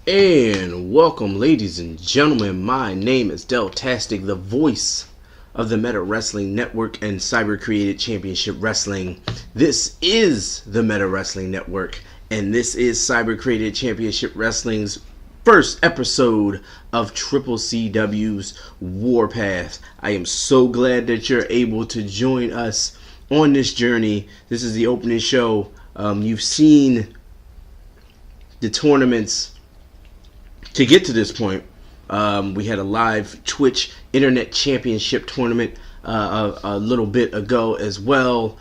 And welcome, ladies and gentlemen. My name is Deltastic, the voice of the Meta Wrestling Network and Cyber Created Championship Wrestling. This is the Meta Wrestling Network, and this is Cyber Created Championship Wrestling's first episode of CCCW's Warpath. I am so glad that you're able to join us on this journey. This is the opening show. You've seen the tournaments to get to this point. We had a live Twitch Internet Championship tournament a little bit ago as well.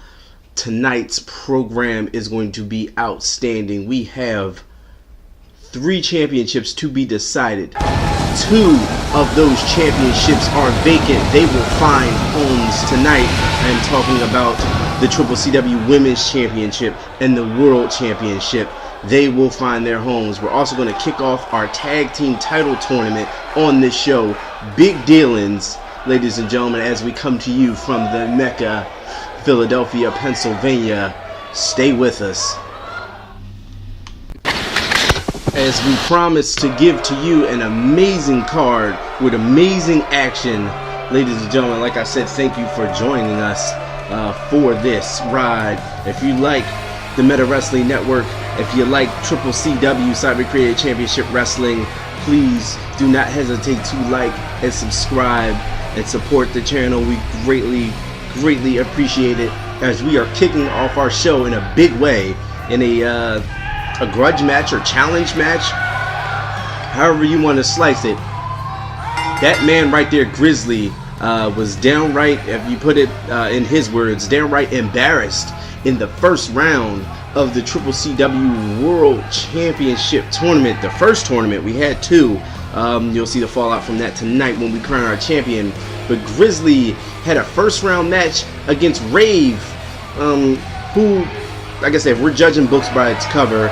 Tonight's program is going to be outstanding. We have 3 championships to be decided. 2 of those championships are vacant. They will find homes tonight. I am talking about the CCCW Women's Championship and the World Championship. They will find their homes. We're also going to kick off our tag team title tournament on this show. Big dealings, ladies and gentlemen, as we come to you from the Mecca, Philadelphia, Pennsylvania. Stay with us as we promise to give to you an amazing card with amazing action. Ladies and gentlemen, like I said, thank you for joining us for this ride. If you like the Meta Wrestling Network, if you like CCCW Cyber Created Championship Wrestling, please do not hesitate to like and subscribe and support the channel. We greatly appreciate it, as we are kicking off our show in a big way in a grudge match or challenge match, however you want to slice it. That man right there, Grizzly, was downright, if you put it in his words, downright embarrassed in the first round of the CCCW World Championship Tournament. The first tournament, we had 2. You'll see the fallout from that tonight when we crown our champion. But Grizzly had a first round match against Rave, who, like I said, we're judging books by its cover,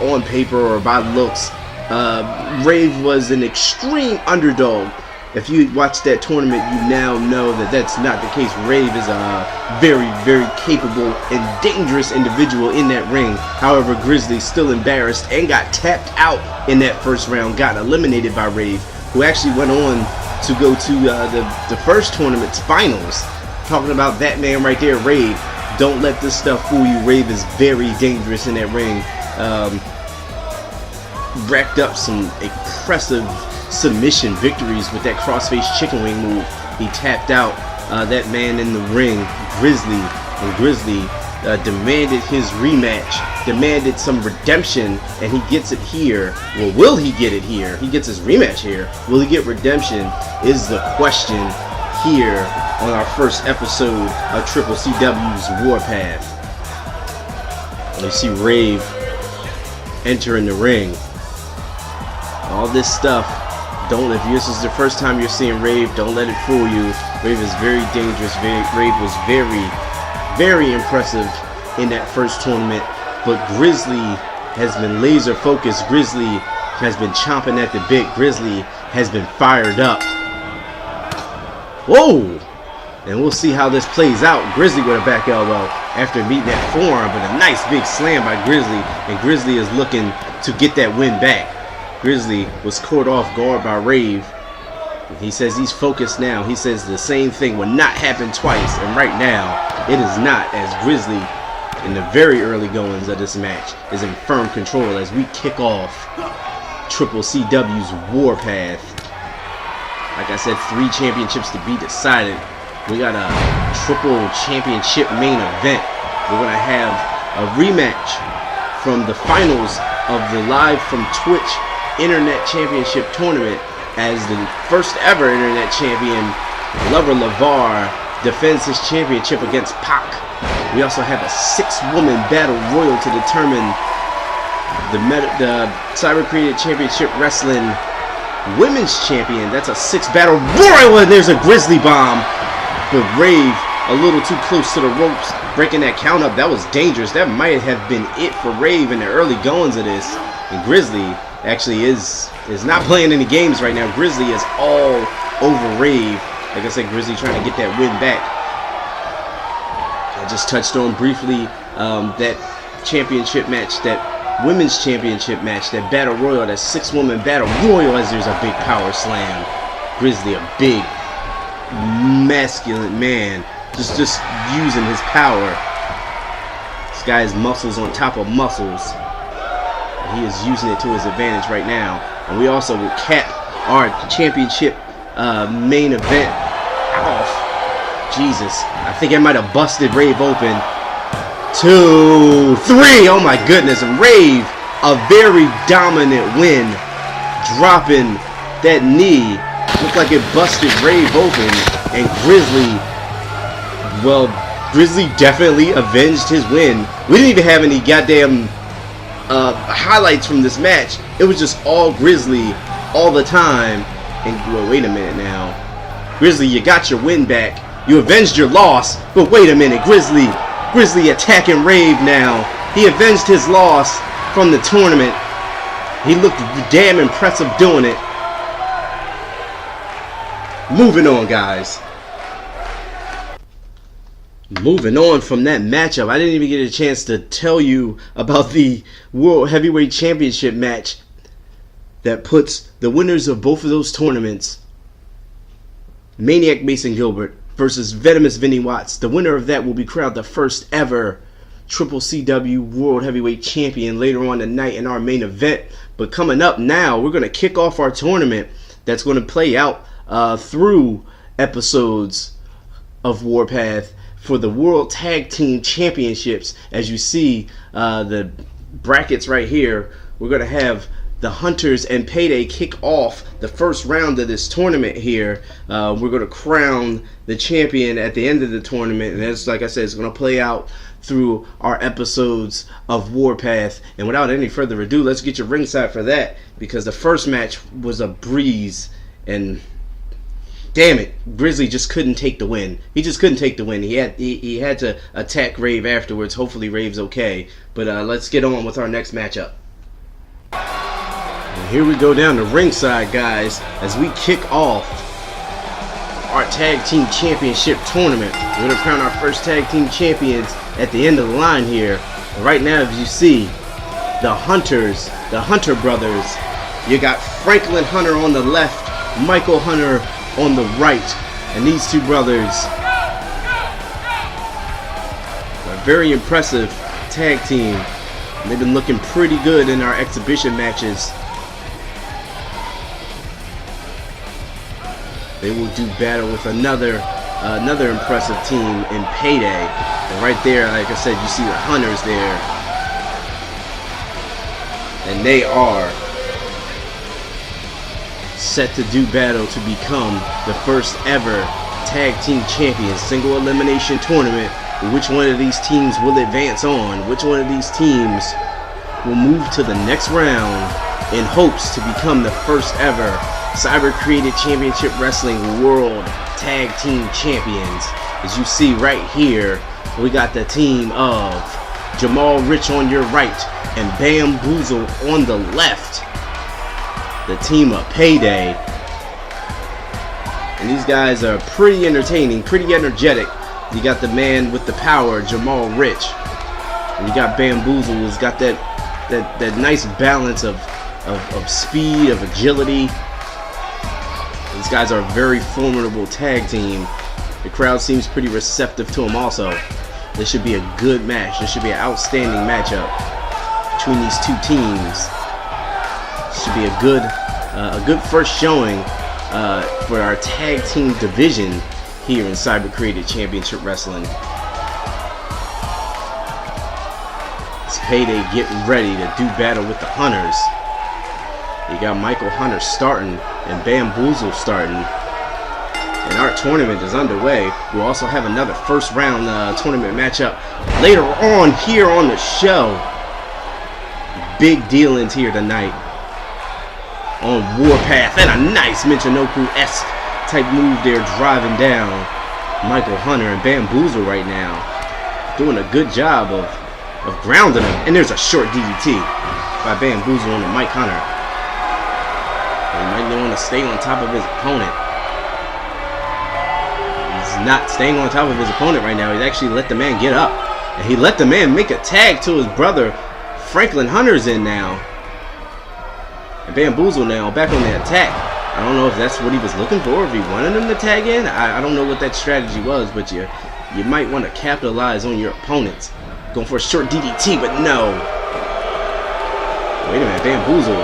on paper or by looks. Rave was an extreme underdog. If you watch that tournament, you now know that that's not the case. Rave is a very capable and dangerous individual in that ring. However, Grizzly, still embarrassed and got tapped out in that first round, got eliminated by Rave, who actually went on to go to the first tournament's finals. Talking about that man right there, Rave. Don't let this stuff fool you. Rave is very dangerous in that ring. Racked up some impressive submission victories with that crossface chicken wing move. He tapped out that man in the ring, Grizzly, and Grizzly demanded his rematch, demanded some redemption, and he gets it here. Well, will he get it here? He gets his rematch here. Will he get redemption is the question here on our first episode of CCCW's Warpath. You see Rave entering the ring. All this stuff, if this is the first time you're seeing Rave, don't let it fool you. Rave is very dangerous. Rave was very impressive in that first tournament, but Grizzly has been laser focused. Grizzly has been chomping at the bit. Grizzly has been fired up. Whoa! And we'll see how this plays out. Grizzly with a back elbow after meeting that forearm, but a nice big slam by Grizzly, and Grizzly is looking to get that win back. Grizzly was caught off guard by Rave. He says he's focused now. He says the same thing will not happen twice, and right now it is not, as Grizzly in the very early goings of this match is in firm control as we kick off CCCW's Warpath. Like I said, 3 championships to be decided. We got a triple championship main event. We're going to have a rematch from the finals of the live from Twitch Internet Championship Tournament, as the first ever Internet Champion, Lover Lavar, defends his championship against Pac. We also have a 6-woman battle royal to determine the Cyber Created Championship Wrestling Women's Champion. That's a 6 battle royal, and there's a Grizzly bomb. But Rave a little too close to the ropes, breaking that count up. That was dangerous. That might have been it for Rave in the early goings of this. And Grizzly actually is not playing any games right now. Grizzly is all over Rave. Like I said, Grizzly trying to get that win back. I just touched on briefly that championship match that Women's Championship match, that Battle Royal, that 6-woman Battle Royal, as there's a big power slam. Grizzly, a big, masculine man, just using his power. This guy has muscles on top of muscles. He is using it to his advantage right now. And we also will cap our championship main event off. Jesus, I think I might have busted Rave open. 2, 3, oh my goodness. Rave, a very dominant win, dropping that knee. Looked like it busted Rave open. And Grizzly, well, Grizzly definitely avenged his win. We didn't even have any goddamn highlights from this match. It was just all Grizzly all the time. And well, wait a minute now, Grizzly, you got your win back, you avenged your loss, but wait a minute, Grizzly attacking Rave now. He avenged his loss from the tournament. He looked damn impressive doing it. Moving on, guys. Moving on from that matchup, I didn't even get a chance to tell you about the World Heavyweight Championship match that puts the winners of both of those tournaments, Maniac Mason Gilbert versus Venomous Vinny Watts. The winner of that will be crowned the first ever CCCW World Heavyweight Champion later on tonight in our main event. But coming up now, we're going to kick off our tournament that's going to play out through episodes of Warpath for the World Tag Team Championships. As you see the brackets right here, we're going to have the Hunters and Payday kick off the first round of this tournament here. We're going to crown the champion at the end of the tournament, and that's, like I said, it's going to play out through our episodes of Warpath. And without any further ado, let's get you ringside for that, because the first match was a breeze, and damn it, Grizzly just couldn't take the win. He just couldn't take the win. He had to attack Rave afterwards. Hopefully Rave's okay. But let's get on with our next matchup. And here we go down the ringside, guys, as we kick off our Tag Team Championship tournament. We're going to crown our first Tag Team Champions at the end of the line here. And right now, as you see, the Hunters, the Hunter brothers. You got Franklin Hunter on the left, Michael Hunter on the right, and these two brothers are a very impressive tag team. And they've been looking pretty good in our exhibition matches. They will do battle with another impressive team in Payday. And right there, like I said, you see the Hunters there, and they are set to do battle to become the first ever tag team champions. Single elimination tournament. Which one of these teams will advance on? Which one of these teams will move to the next round in hopes to become the first ever Cyber Created Championship Wrestling World Tag Team Champions? As you see right here, we got the team of Jamal Rich on your right and Bamboozle on the left. The team of Payday. And these guys are pretty entertaining, pretty energetic. You got the man with the power, Jamal Rich. And you got Bamboozle, who's got that nice balance of speed, of agility. These guys are a very formidable tag team. The crowd seems pretty receptive to them also. This should be a good match. This should be an outstanding matchup between these two teams. Should be a good first showing for our tag team division here in Cyber Created Championship Wrestling. It's Payday getting ready to do battle with the Hunters. You got Michael Hunter starting and Bamboozle starting. And our tournament is underway. We'll also have another first round tournament matchup later on here on the show. Big dealings here tonight on Warpath, and a nice Michinoku-esque type move there, driving down Michael Hunter and Bamboozle right now. Doing a good job of grounding him. And there's a short DDT by Bamboozle on the Mike Hunter. He might want to stay on top of his opponent. He's not staying on top of his opponent right now. He's actually let the man get up. And he let the man make a tag to his brother Franklin Hunter's in now. And Bamboozle now back on the attack. I don't know if that's what he was looking for, if he wanted him to tag in. I don't know what that strategy was, but you might want to capitalize on your opponents. Going for a short DDT, but no. Wait a minute, Bamboozle.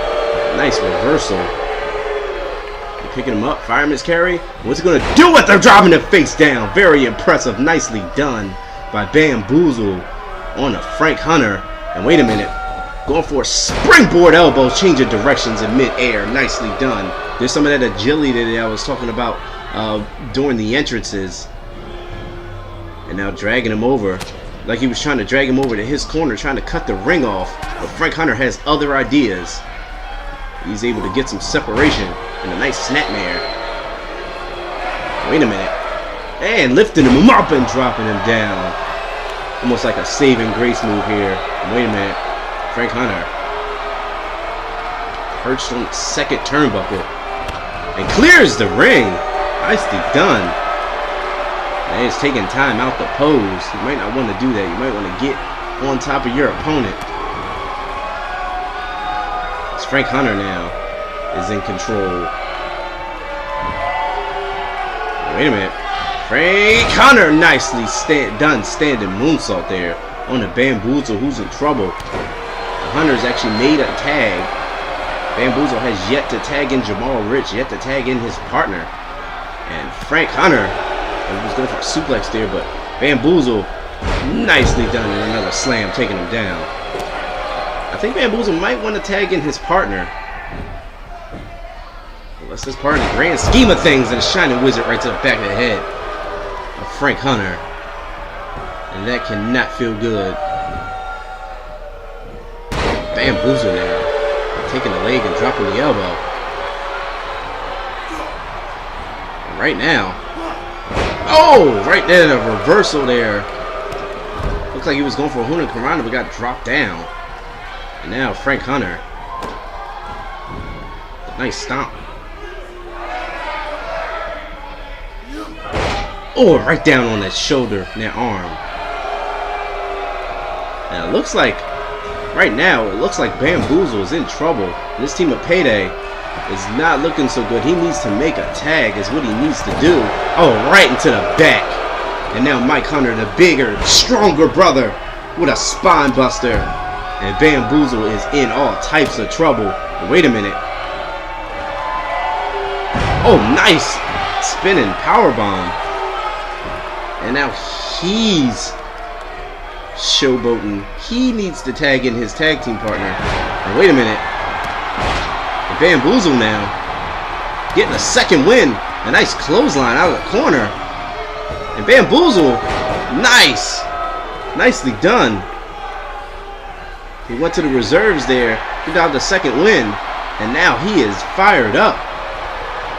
Nice reversal. They're picking him up, fireman's carry. What's it going to do with? They're dropping the face down. Very impressive, nicely done by Bamboozle on a Frank Hunter. And wait a minute. Going for a springboard elbow, change of directions in mid-air. Nicely done. There's some of that agility that I was talking about during the entrances. And now dragging him over. Like he was trying to drag him over to his corner, trying to cut the ring off. But Frank Hunter has other ideas. He's able to get some separation and a nice snapmare. Wait a minute. And lifting him up and dropping him down. Almost like a saving grace move here. Wait a minute. Frank Hunter perched on the second turnbuckle and clears the ring. Nicely done. And he's taking time out the pose. You might not want to do that. You might want to get on top of your opponent. It's Frank Hunter now is in control. Wait a minute. Frank Hunter nicely done standing moonsault there on the Bamboozle, who's in trouble. Hunter's actually made a tag. Bamboozle has yet to tag in Jamal Rich, yet to tag in his partner. And Frank Hunter, he was going for a suplex there, but Bamboozle nicely done in another slam, taking him down. I think Bamboozle might want to tag in his partner. Unless this part in the grand scheme of things, and a shining wizard right to the back of the head of Frank Hunter. And that cannot feel good. Bamboozle now, taking the leg and dropping the elbow. And right now, oh, right there, the reversal there. Looks like he was going for a Huna Karana, but got dropped down. And now Frank Hunter, nice stomp. Oh, right down on that shoulder, and that arm. And it looks like right now, it looks like Bamboozle is in trouble. This team of Payday is not looking so good. He needs to make a tag is what he needs to do. Oh, right into the back. And now Mike Hunter, the bigger, stronger brother with a spine buster. And Bamboozle is in all types of trouble. Wait a minute. Oh, nice. Spinning powerbomb. And now he's showboating. He needs to tag in his tag team partner. And wait a minute. And Bamboozle now getting a second win. A nice clothesline out of the corner. And Bamboozle, nice. Nicely done. He went to the reserves there. He got the second win. And now he is fired up.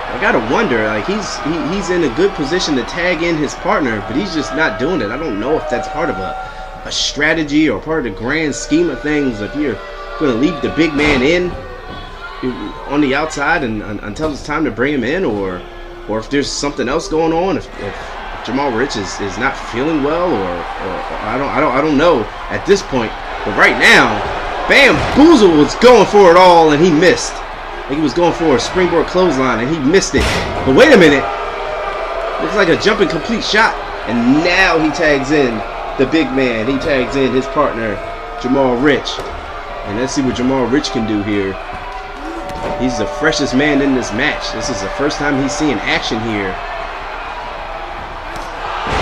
I gotta wonder, like he's in a good position to tag in his partner, but he's just not doing it. I don't know if that's part of a strategy or part of the grand scheme of things. If you're going to leave the big man in on the outside and until it's time to bring him in, or if there's something else going on, if Jamal Rich is not feeling well, or I don't know at this point. But right now, Bamboozle was going for it all and he missed. Like he was going for a springboard clothesline and he missed it. But wait a minute. Looks like a jumping complete shot. And now he tags in the big man. He tags in his partner, Jamal Rich. And let's see what Jamal Rich can do here. He's the freshest man in this match. This is the first time he's seeing action here.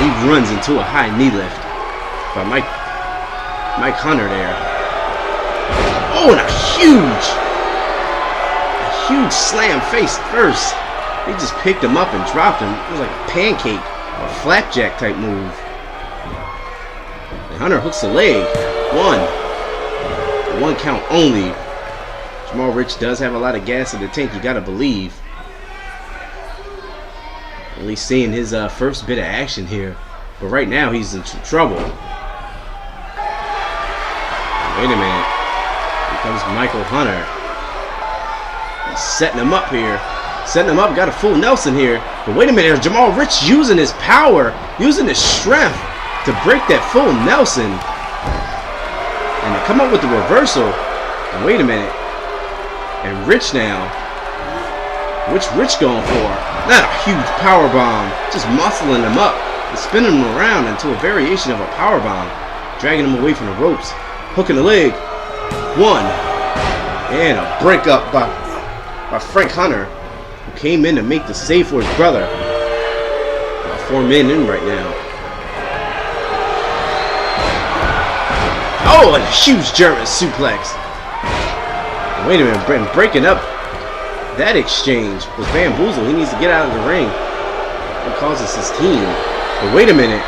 He runs into a high knee lift by Mike Hunter there. Oh, and a huge slam face first. They just picked him up and dropped him. It was like a pancake or a flapjack type move. And Hunter hooks the leg. One count only. Jamal Rich does have a lot of gas in the tank, you gotta believe. At least seeing his first bit of action here. But right now he's in trouble. Wait a minute. Here comes Michael Hunter. He's setting him up here. Setting him up. Got a full Nelson here. But wait a minute. Jamal Rich using his power. Using his strength to break that full Nelson. And the come up with the reversal. And wait a minute. And Rich now. What's Rich going for? Not a huge power bomb. Just muscling him up and spinning him around into a variation of a power bomb. Dragging him away from the ropes. Hooking the leg. 1. And a break up by Frank Hunter, who came in to make the save for his brother. 4 men in right now. Oh, and a huge German suplex. Wait a minute, breaking up that exchange was Bamboozle. He needs to get out of the ring. It causes his team. But wait a minute.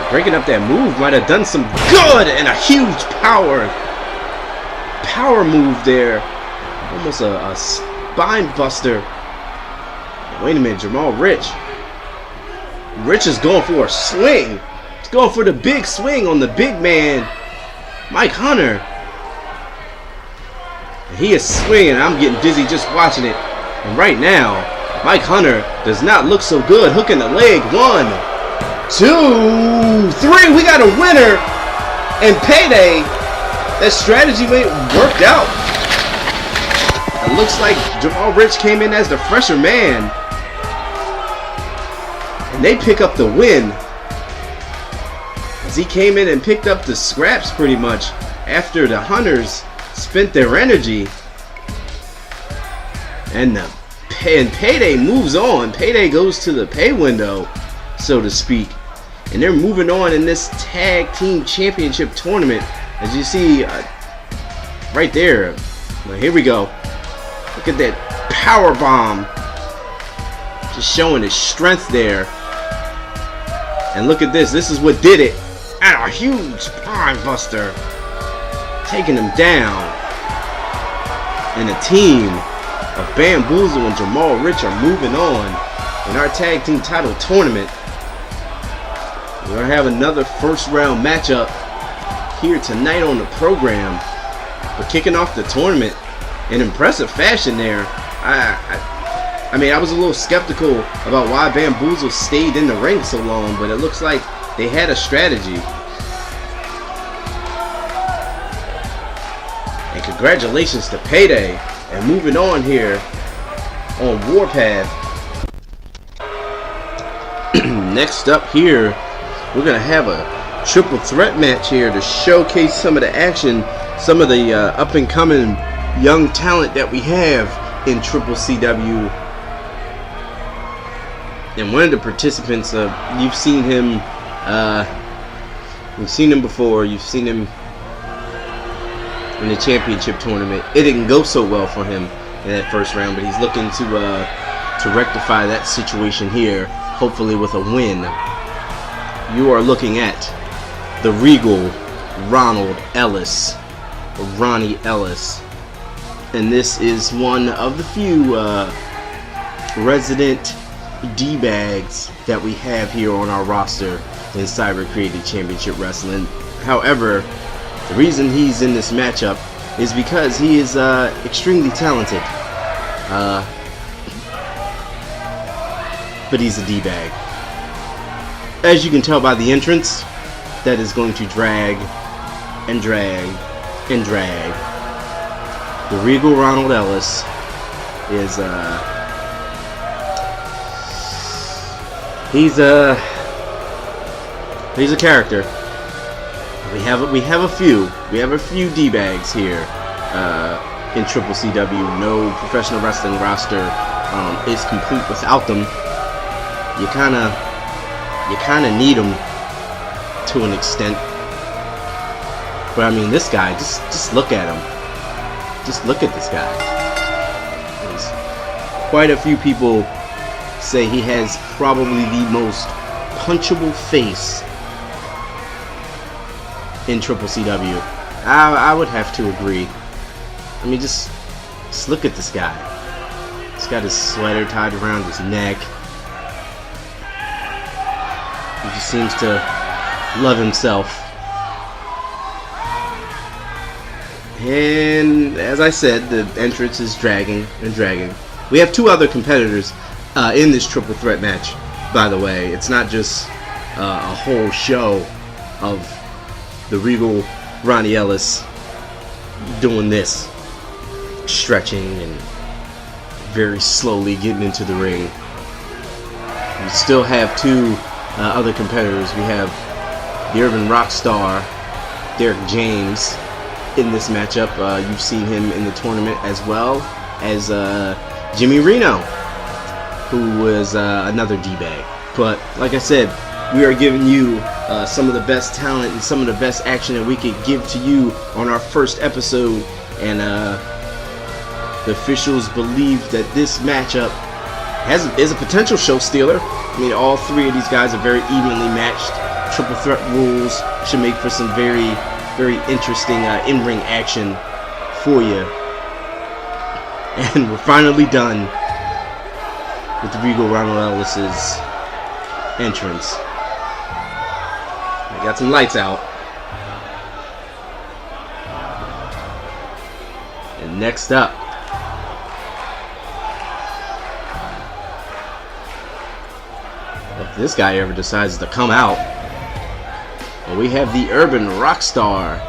Breaking up that move might have done some good, and a huge power move there. Almost a spine buster. Wait a minute, Jamal Rich. Rich is going for a swing. He's going for the big swing on the big man, Mike Hunter. And he is swinging. I'm getting dizzy just watching it. And right now, Mike Hunter does not look so good. Hooking the leg. 1, 2, 3. We got a winner. And Payday. That strategy worked out. It looks like Jamal Rich came in as the fresher man. And they pick up the win. As he came in and picked up the scraps pretty much after the Hunters spent their energy. And Payday moves on. Payday goes to the pay window, so to speak. And they're moving on in this tag team championship tournament. As you see right there. Well, here we go. Look at that power bomb. Just showing his strength there. And look at this. This is what did it. And a huge spine buster. Taking him down. And the team of Bamboozle and Jamal Rich are moving on in our tag team title tournament. We're going to have another first round matchup here tonight on the program. We're kicking off the tournament in impressive fashion there. I mean, I was a little skeptical about why Bamboozle stayed in the ring so long, but it looks like they had a strategy. And congratulations to Payday. And moving on here on Warpath. Next up here, we're going to have a triple threat match here to showcase some of the action, some of the up-and-coming young talent that we have in CCCW. And one of the participants, you've seen him, you've seen him before, you've seen him in the championship tournament. It didn't go so well for him in that first round, but he's looking to rectify that situation here, hopefully with a win. You are looking at the Regal Ronald Ellis, or Ronnie Ellis. And this is one of the few resident D-bags that we have here on our roster in Cyber Created Championship Wrestling. However, the reason he's in this matchup is because he is extremely talented. But he's a D-bag. As you can tell by the entrance, that is going to drag and drag and drag. The Regal Ronald Ellis is he's a character. We have a few D-bags here in CCCW. No professional wrestling roster is complete without them. You kind of need them to an extent. But I mean, this guy, just look at him. Just look at this guy. Quite a few people say he has probably the most punchable face in CCCW. I would have to agree. I mean, just look at this guy. He's got his sweater tied around his neck. He just seems to love himself. And as I said, the entrance is dragging and dragging. We have two other competitors in this triple threat match, by the way. It's not just a whole show of the Regal Ronnie Ellis doing this, stretching and very slowly getting into the ring. We still have two other competitors. We have the Urban Rock Star, Derek James, in this matchup. You've seen him in the tournament, as well as Jimmy Reno, who was another D-bag. But like I said, we are giving you some of the best talent and some of the best action that we could give to you on our first episode. And the officials believe that this matchup is a potential show stealer. I mean, all three of these guys are very evenly matched. Triple threat rules should make for some very, very interesting in-ring action for you. And we're finally done with the Regal Ronald Ellis's entrance. I got some lights out. And next up, if this guy ever decides to come out, well, we have the Urban Rock Star,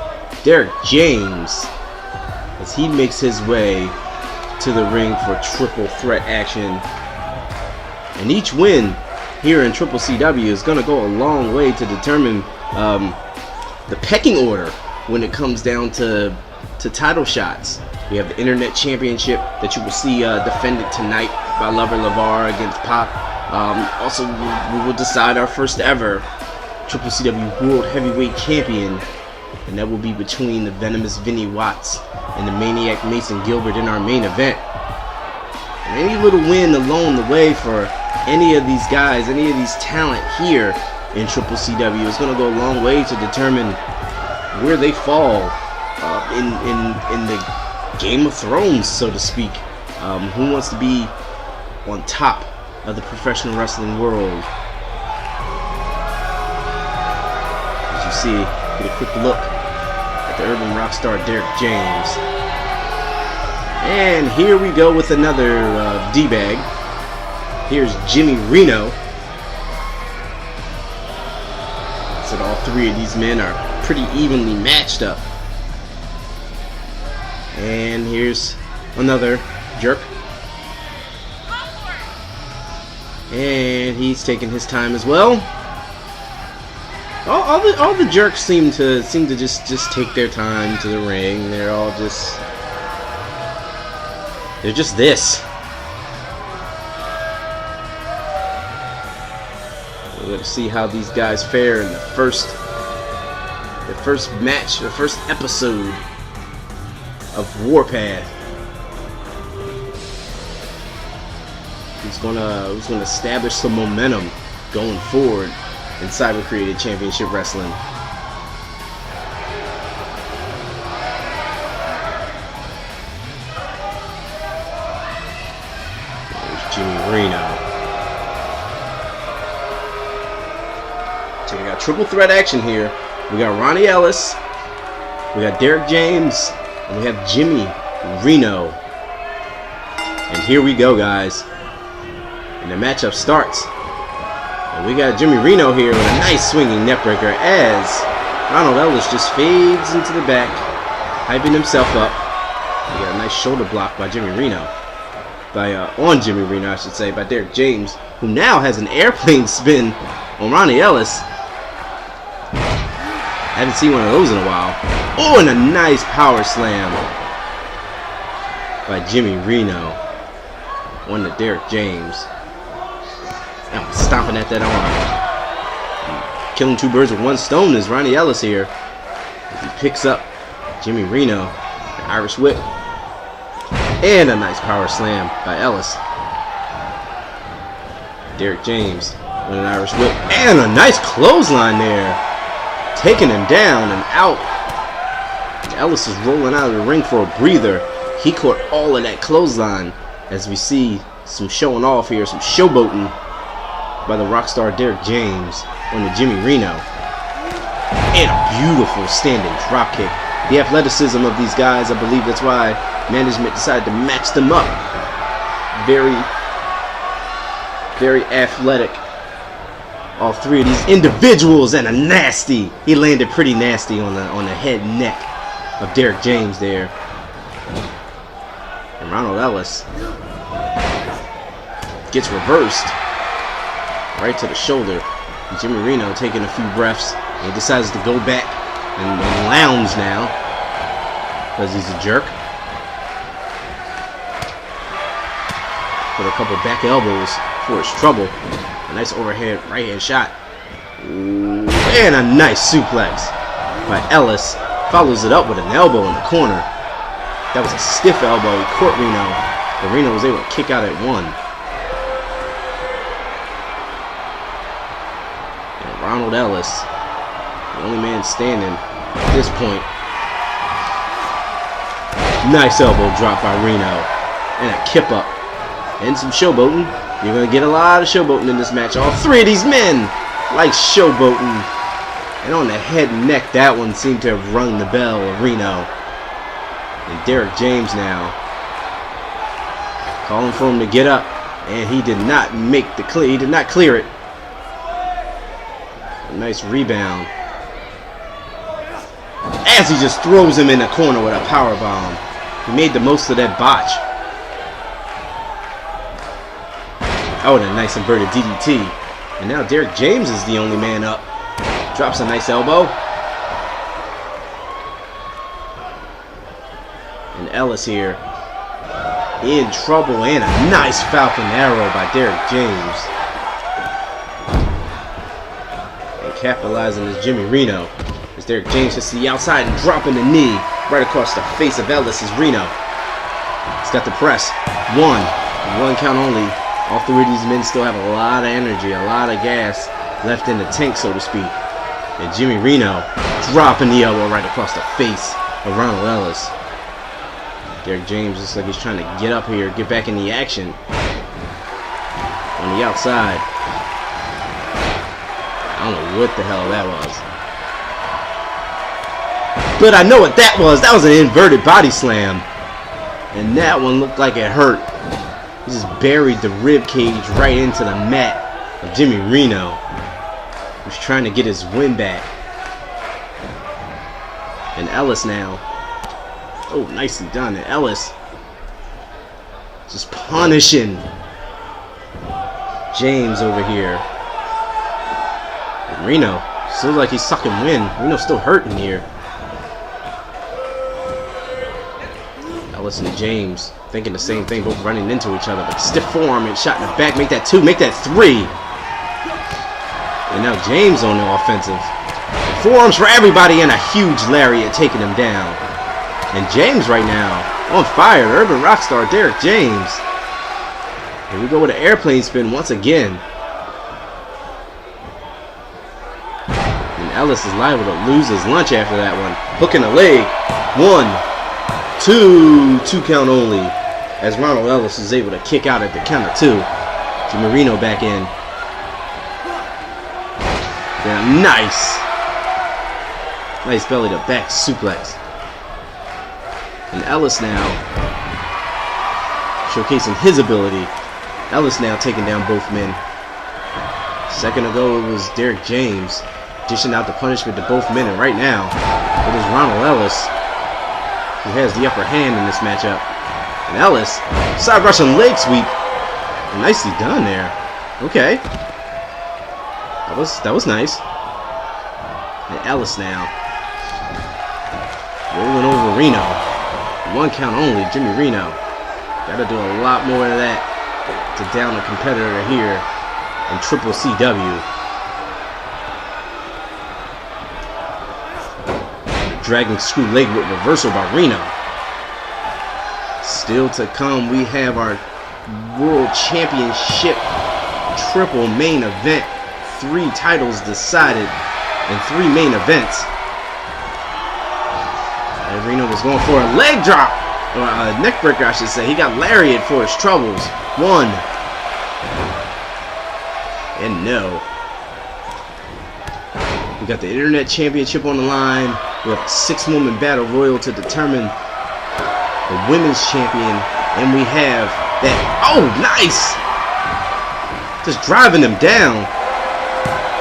Derek James, as he makes his way to the ring for triple threat action. And each win here in Triple CW is going to go a long way to determine the pecking order when it comes down to title shots. We have the Internet Championship that you will see defended tonight by Lover Lavar against Pop. Also, we will decide our first ever Triple CW World Heavyweight Champion, and that will be between the venomous Vinny Watts and the maniac Mason Gilbert in our main event. And any little win along the way for any of these guys, any of these talent here in Triple CW is going to go a long way to determine where they fall in the Game of Thrones, so to speak. Who wants to be on top of the professional wrestling world? As you see, get a quick look at the Urban Rockstar Derek James. And here we go with another D-bag. Here's Jimmy Reno. So all three of these men are pretty evenly matched up. And here's another jerk. And he's taking his time as well. All the jerks seem to just take their time to the ring. They're just this. We're going to see how these guys fare in the first match, the first episode of Warpath. Who's gonna establish some momentum going forward in Cyber Created Championship Wrestling. There's Jimmy Reno. So we got triple threat action here. We got Ronnie Ellis, we got Derek James, and we have Jimmy Reno. And here we go, guys. And the matchup starts. And we got Jimmy Reno here with a nice swinging neckbreaker as Ronald Ellis just fades into the back, hyping himself up. We got a nice shoulder block by Jimmy Reno. On Jimmy Reno, I should say, by Derek James, who now has an airplane spin on Ronnie Ellis. I haven't seen one of those in a while. Oh, and a nice power slam by Jimmy Reno on the Derek James. Now stomping at that arm. Killing two birds with one stone is Ronnie Ellis here. He picks up Jimmy Reno, the Irish whip, and a nice power slam by Ellis. Derek James with an Irish whip and a nice clothesline there, taking him down and out. Ellis is rolling out of the ring for a breather. He caught all of that clothesline, as we see some showing off here, some showboating by the Rockstar Derek James on the Jimmy Reno. And a beautiful standing drop kick. The athleticism of these guys, I believe that's why management decided to match them up. Very, very athletic All three of these individuals, and a nasty. He landed pretty nasty on the head and neck of Derek James there. And Ronald Ellis gets reversed right to the shoulder. And Jimmy Reno taking a few breaths. He decides to go back and lounge now because he's a jerk. Put a couple back elbows for his trouble. A nice overhead right hand shot. Ooh, and a nice suplex by Ellis. Follows it up with an elbow in the corner. That was a stiff elbow. He caught Reno, but Reno was able to kick out at one. And Ronald Ellis, the only man standing at this point. Nice elbow drop by Reno. And a kip up. And some showboating. You're going to get a lot of showboating in this match. All three of these men like showboating. And on the head and neck, that one seemed to have rung the bell of Reno. And Derek James now calling for him to get up. And he did not make the clear. He did not clear it. A nice rebound. As he just throws him in the corner with a power bomb. He made the most of that botch. Oh, and a nice inverted DDT. And now Derek James is the only man up. Drops a nice elbow. And Ellis here in trouble. And a nice Falcon Arrow by Derek James. And capitalizing is Jimmy Reno. As Derek James hits the outside and dropping the knee right across the face of Ellis is Reno. He's got the press. One count only. All three of these men still have a lot of energy, a lot of gas left in the tank, so to speak. And Jimmy Reno dropping the elbow right across the face of Ronald Ellis. Derek James looks like he's trying to get up here, get back in the action. On the outside. I don't know what the hell that was. But I know what that was. That was an inverted body slam. And that one looked like it hurt. He just buried the rib cage right into the mat of Jimmy Reno. He's trying to get his win back. And Ellis now. Oh, nicely done. And Ellis just punishing James over here. And Reno still like he's sucking wind. Reno's still hurting here. Ellis and James thinking the same thing, both running into each other. But stiff forearm and shot in the back. Make that two, make that three. And now James on the offensive. Forearms for everybody and a huge lariat taking him down. And James right now on fire. Urban Rockstar Derek James. Here we go with an airplane spin once again. And Ellis is liable to lose his lunch after that one. Hooking a leg. 1, 2 count only. As Ronald Ellis is able to kick out at the count of 2. Jimmy Reno back in. Yeah, nice belly to back suplex. And Ellis now showcasing his ability. Ellis now taking down both men. Second ago it was Derek James dishing out the punishment to both men, and right now it is Ronald Ellis who has the upper hand in this matchup. And Ellis, side Russian leg sweep. Nicely done there. Okay. That was nice. And Ellis now rolling over Reno. 1 count only, Jimmy Reno. Gotta do a lot more of that to down a competitor here in Triple CW. Dragging screw leg with reversal by Reno. Still to come, we have our World Championship triple main event. 3 titles decided in 3 main events. And Reno was going for a leg drop, or a neck breaker I should say. He got lariat for his troubles. 1. And no. We got the Internet Championship on the line. We have a 6-woman battle royal to determine the women's champion. And we have that. Oh, nice! Just driving them down.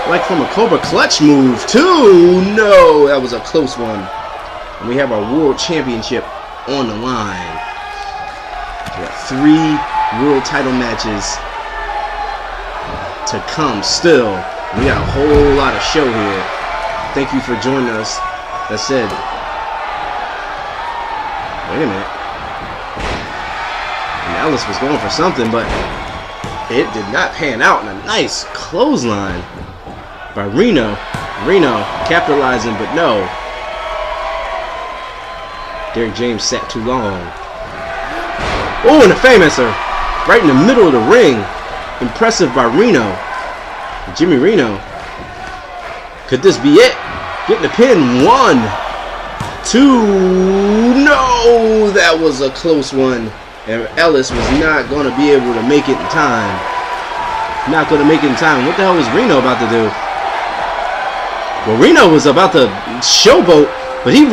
like from a Cobra Clutch move too. No, that was a close one. And we have our World Championship on the line. We got 3 world title matches to come still. We got a whole lot of show here. Thank you for joining us. That said, wait a minute. And Ellis was going for something, but it did not pan out. And a nice clothesline by Reno. Reno capitalizing, but no. Derek James sat too long. Oh, and a famouser right in the middle of the ring. Impressive by Reno. Jimmy Reno. Could this be it? Getting the pin. 1, 2. No, that was a close one. And Ellis was not going to be able to make it in time. Not going to make it in time. What the hell was Reno about to do? Well, Reno was about to showboat, but he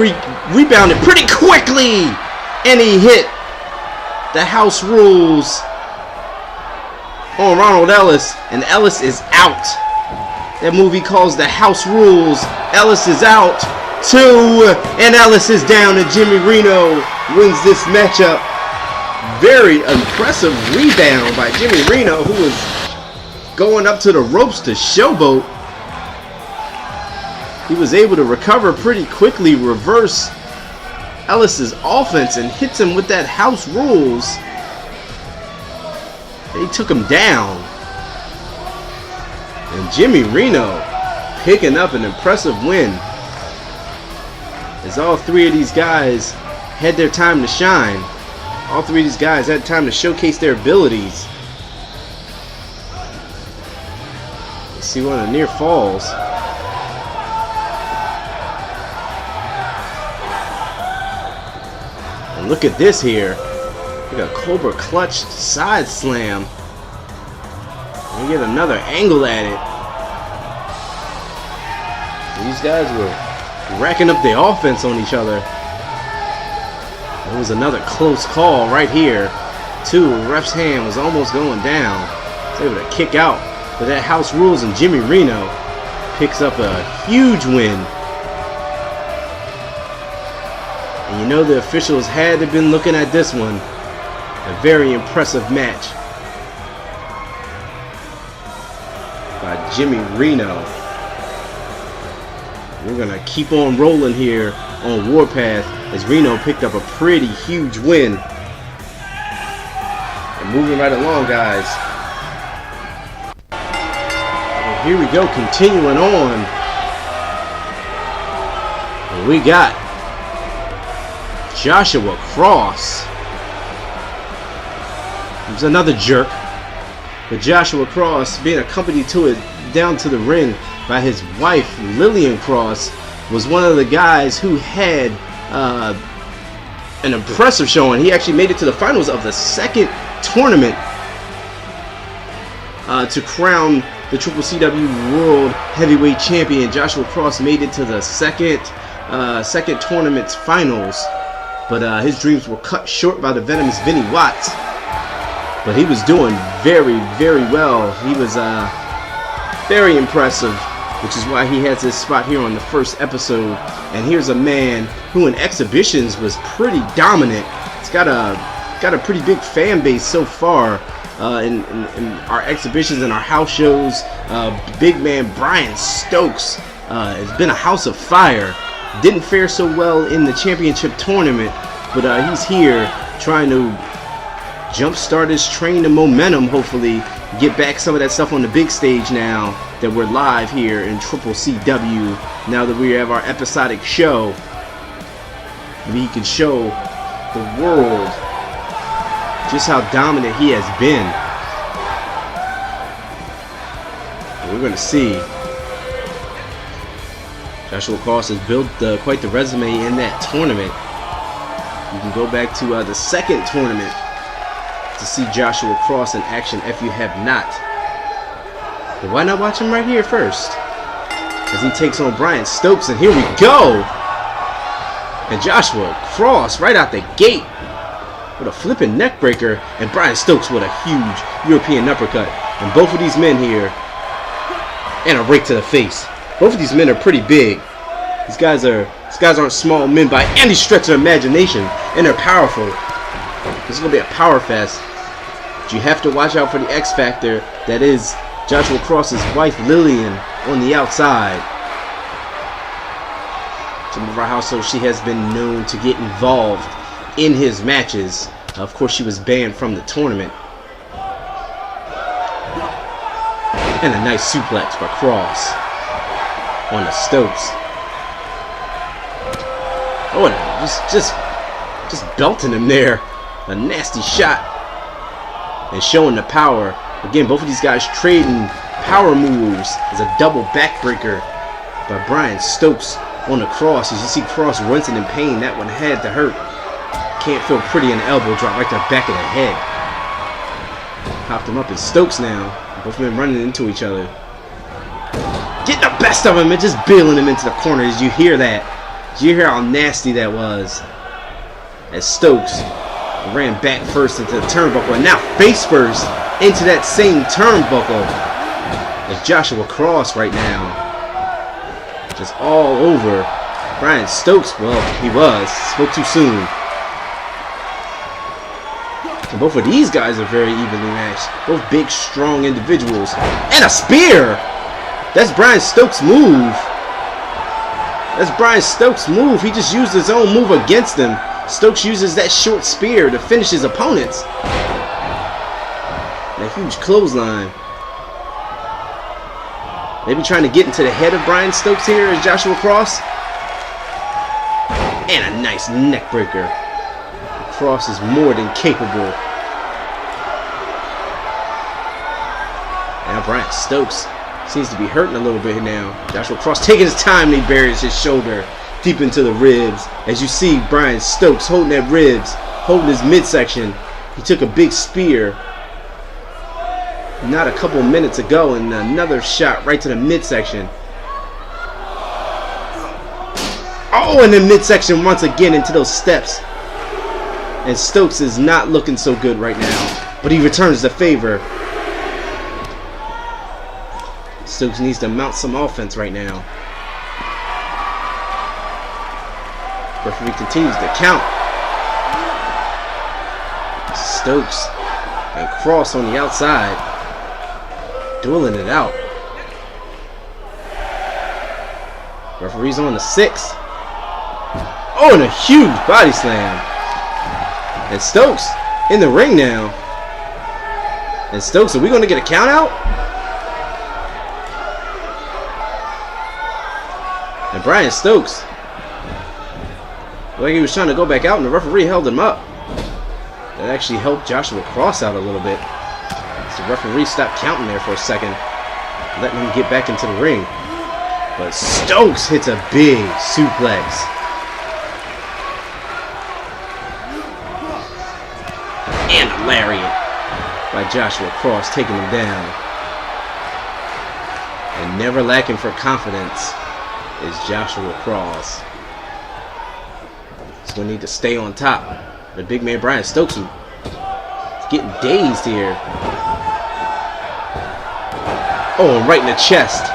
rebounded pretty quickly. And he hit the house rules on Ronald Ellis. And Ellis is out. That movie calls the house rules. Ellis is out. 2. And Ellis is down. And Jimmy Reno wins this matchup. Very impressive rebound by Jimmy Reno, who was going up to the ropes to showboat. He was able to recover pretty quickly, reverse Ellis's offense, and hits him with that house rules. They took him down. And Jimmy Reno picking up an impressive win, as all 3 of these guys had their time to shine. All 3 of these guys had time to showcase their abilities. Let's see one of the near falls. And look at this here. We got a Cobra Clutch side slam. We get another angle at it. These guys were racking up the offense on each other. It was another close call right here. 2. Ref's hand was almost going down. He was able to kick out. But that house rules, and Jimmy Reno picks up a huge win. And you know the officials had to have been looking at this one. A very impressive match by Jimmy Reno. We're going to keep on rolling here on Warpath, as Reno picked up a pretty huge win. And moving right along, guys. And here we go, continuing on. And we got Joshua Cross. He was another jerk. But Joshua Cross, being accompanied to it down to the ring by his wife, Lillian Cross, was one of the guys who had an impressive showing. He actually made it to the finals of the 2nd tournament to crown the CCCW World Heavyweight Champion. Joshua Cross made it to the second tournament's finals, but his dreams were cut short by the venomous Vinny Watts. But he was doing very, very well. He was very impressive, which is why he has this spot here on the first episode. And here's a man who in exhibitions was pretty dominant. He's got a pretty big fan base so far in our exhibitions and our house shows. Big man Brian Stokes has been a house of fire. Didn't fare so well in the championship tournament, but he's here trying to jumpstart his train of momentum, hopefully get back some of that stuff on the big stage now that we're live here in CCCW. Now that we have our episodic show, maybe he can show the world just how dominant he has been. And we're going to see. Joshua Cross has built quite the resume in that tournament. You can go back to the 2nd tournament to see Joshua Cross in action if you have not. But why not watch him right here first? As he takes on Brian Stokes, and here we go! And Joshua Cross right out the gate with a flipping neck breaker, and Brian Stokes with a huge European uppercut. And both of these men here And a rake to the face. Both of these men are pretty big. These guys aren't small men by any stretch of imagination, and they're powerful. This is gonna be a power fest. But you have to watch out for the X Factor that is Joshua Cross's wife Lillian on the outside. Some of our households, she has been known to get involved in his matches. Of course, she was banned from the tournament. And a nice suplex by Cross on the Stokes. Oh, and just belting him there. A nasty shot. And showing the power. Again, both of these guys trading power moves as a double backbreaker by Brian Stokes on the Cross. As you see Cross wincing in pain, that one had to hurt. Can't feel pretty in the elbow drop right to the back of the head. Popped him up as Stokes now. Both men running into each other. Getting the best of him and just bailing him into the corner. As you hear that. Did you hear how nasty that was? As Stokes ran back first into the turnbuckle and now face first into that same turnbuckle. As Joshua Cross right now. Just all over Brian Stokes. Well, he was. Spoke too soon. And both of these guys are very evenly matched. Both big, strong individuals. And a spear! That's Brian Stokes' move. That's Brian Stokes' move. He just used his own move against him. Stokes uses that short spear to finish his opponents. That huge clothesline. Maybe trying to get into the head of Brian Stokes here as Joshua Cross. And a nice neck breaker. Cross is more than capable. Now Brian Stokes seems to be hurting a little bit now. Joshua Cross taking his time and he buries his shoulder deep into the ribs. As you see Brian Stokes holding that ribs, holding his midsection. He took a big spear not a couple minutes ago and another shot right to the midsection. Oh, and then midsection once again into those steps. And Stokes is not looking so good right now, but he returns the favor. Stokes needs to mount some offense right now. Referee continues to count. Stokes and Cross on the outside, dueling it out. Referee's on the 6. Oh, and a huge body slam. And Stokes in the ring now. And Stokes, are we going to get a count out? And Brian Stokes, like he was trying to go back out and the referee held him up. That actually helped Joshua Cross out a little bit. So the referee stopped counting there for a second, letting him get back into the ring. But Stokes hits a big suplex. And a lariat by Joshua Cross, taking him down. And never lacking for confidence is Joshua Cross. He's going to need to stay on top. The big man Brian Stokes is getting dazed here. Oh, and right in the chest.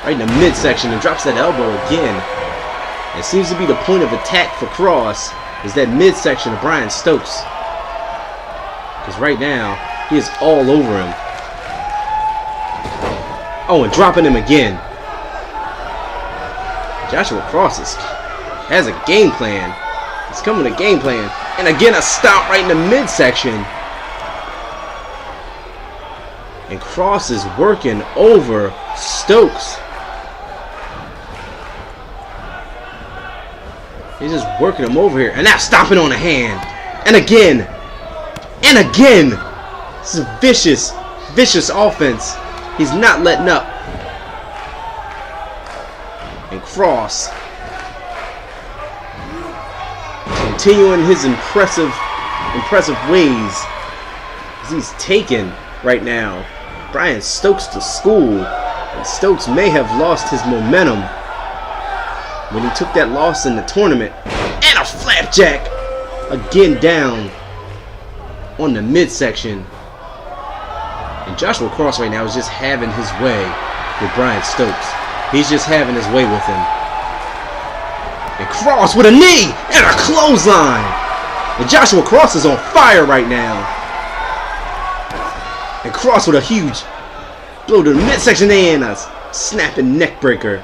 Right in the midsection, and drops that elbow again. It seems to be the point of attack for Cross is that midsection of Brian Stokes. Because right now, he is all over him. Oh, and dropping him again. Joshua Cross has a game plan. He's coming with a game plan. And again, a stomp right in the midsection. And Cross is working over Stokes. He's just working him over here. And now stomping on the hand. And again. And again. This is a vicious, vicious offense. He's not letting up. And Cross continuing his impressive ways as he's taken right now Brian Stokes to school. And Stokes may have lost his momentum when he took that loss in the tournament. And a flapjack again down on the midsection. And Joshua Cross right now is just having his way. with Brian Stokes. He's just having his way with him. And Cross with a knee and a clothesline. And Joshua Cross is on fire right now. And Cross with a huge blow to the midsection and a snapping neck breaker.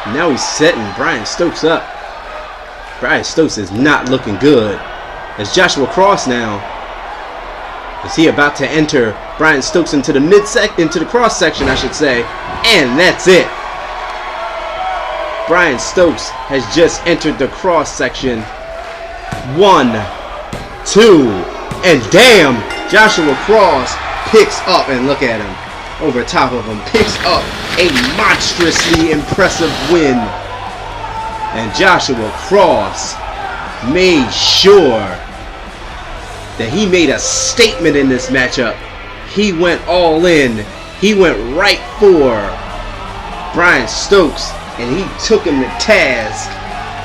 Now he's setting Brian Stokes up. Brian Stokes is not looking good. As Joshua Cross now, is he about to enter Brian Stokes into the cross section, I should say, and that's it. Brian Stokes has just entered the cross section. 1, 2, and damn, Joshua Cross picks up, and look at him over top of him, picks up a monstrously impressive win. And Joshua Cross made sure that he made a statement in this matchup. He went all in. He went right for Brian Stokes, and he took him to task.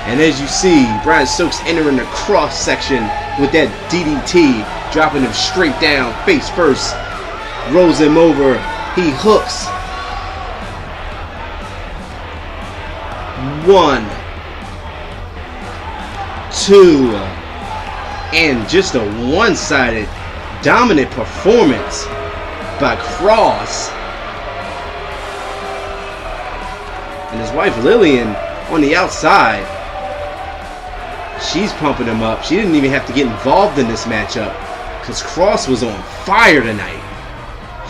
And as you see, Brian Stokes entering the cross section with that DDT, dropping him straight down, face first, rolls him over, he hooks. 1, 2, and just a one-sided dominant performance by Cross. And his wife Lillian on the outside, she's pumping him up. She didn't even have to get involved in this matchup because Cross was on fire tonight.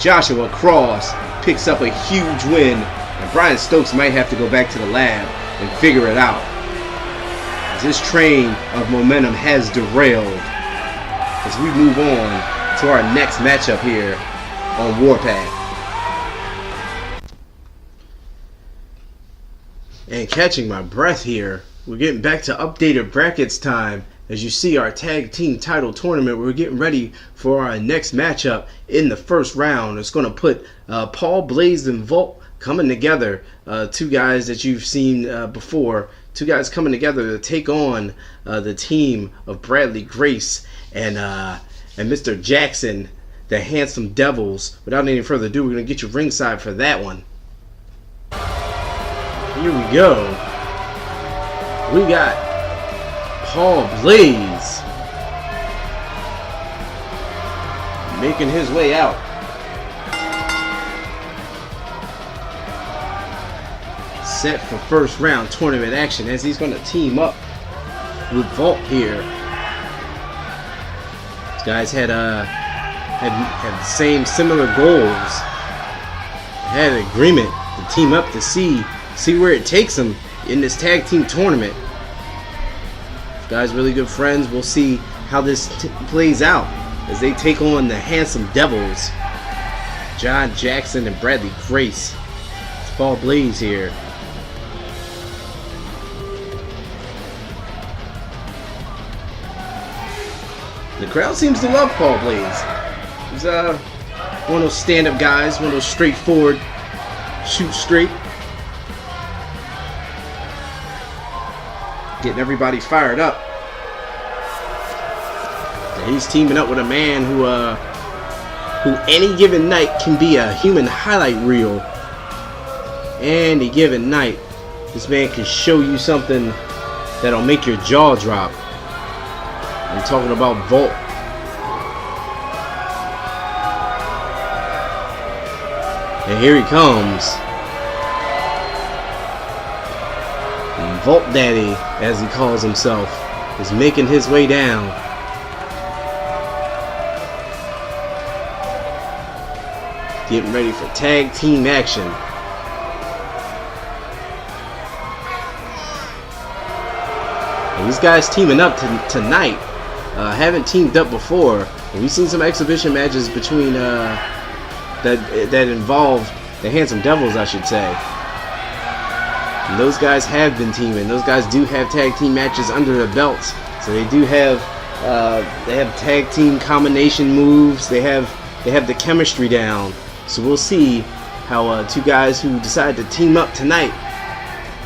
Joshua Cross picks up a huge win, and Brian Stokes might have to go back to the lab and figure it out. This train of momentum has derailed as we move on to our next matchup here on Warpath. And catching my breath here, we're getting back to updated brackets time. As you see, our tag team title tournament, we're getting ready for our next matchup in the first round. It's going to put Paul Blaze and Volt coming together, two guys that you've seen before. Two guys coming together to take on the team of Bradley Grace and Mr. Jackson, the Handsome Devils. Without any further ado, we're going to get you ringside for that one. Here we go. We got Paul Blaze making his way out. Set for first round tournament action as he's going to team up with Volt here. These guys had the same similar goals. Had an agreement to team up to see where it takes them in this tag team tournament. These guys really good friends. We'll see how this plays out as they take on the Handsome Devils, John Jackson and Bradley Grace. It's Paul Blaze here. The crowd seems to love Paul Blaze. He's one of those stand-up guys, one of those straightforward, shoot straight, getting everybody fired up. And he's teaming up with a man who any given night can be a human highlight reel. Any given night, this man can show you something that'll make your jaw drop. I'm talking about Volt. And here he comes. Volt Daddy, as he calls himself, is making his way down. Getting ready for tag team action. And these guys teaming up tonight. Haven't teamed up before. We've seen some exhibition matches between that involved the Handsome Devils, I should say. And those guys have been teaming. Those guys do have tag team matches under their belts, so they do have tag team combination moves. They have the chemistry down. So we'll see how two guys who decide to team up tonight,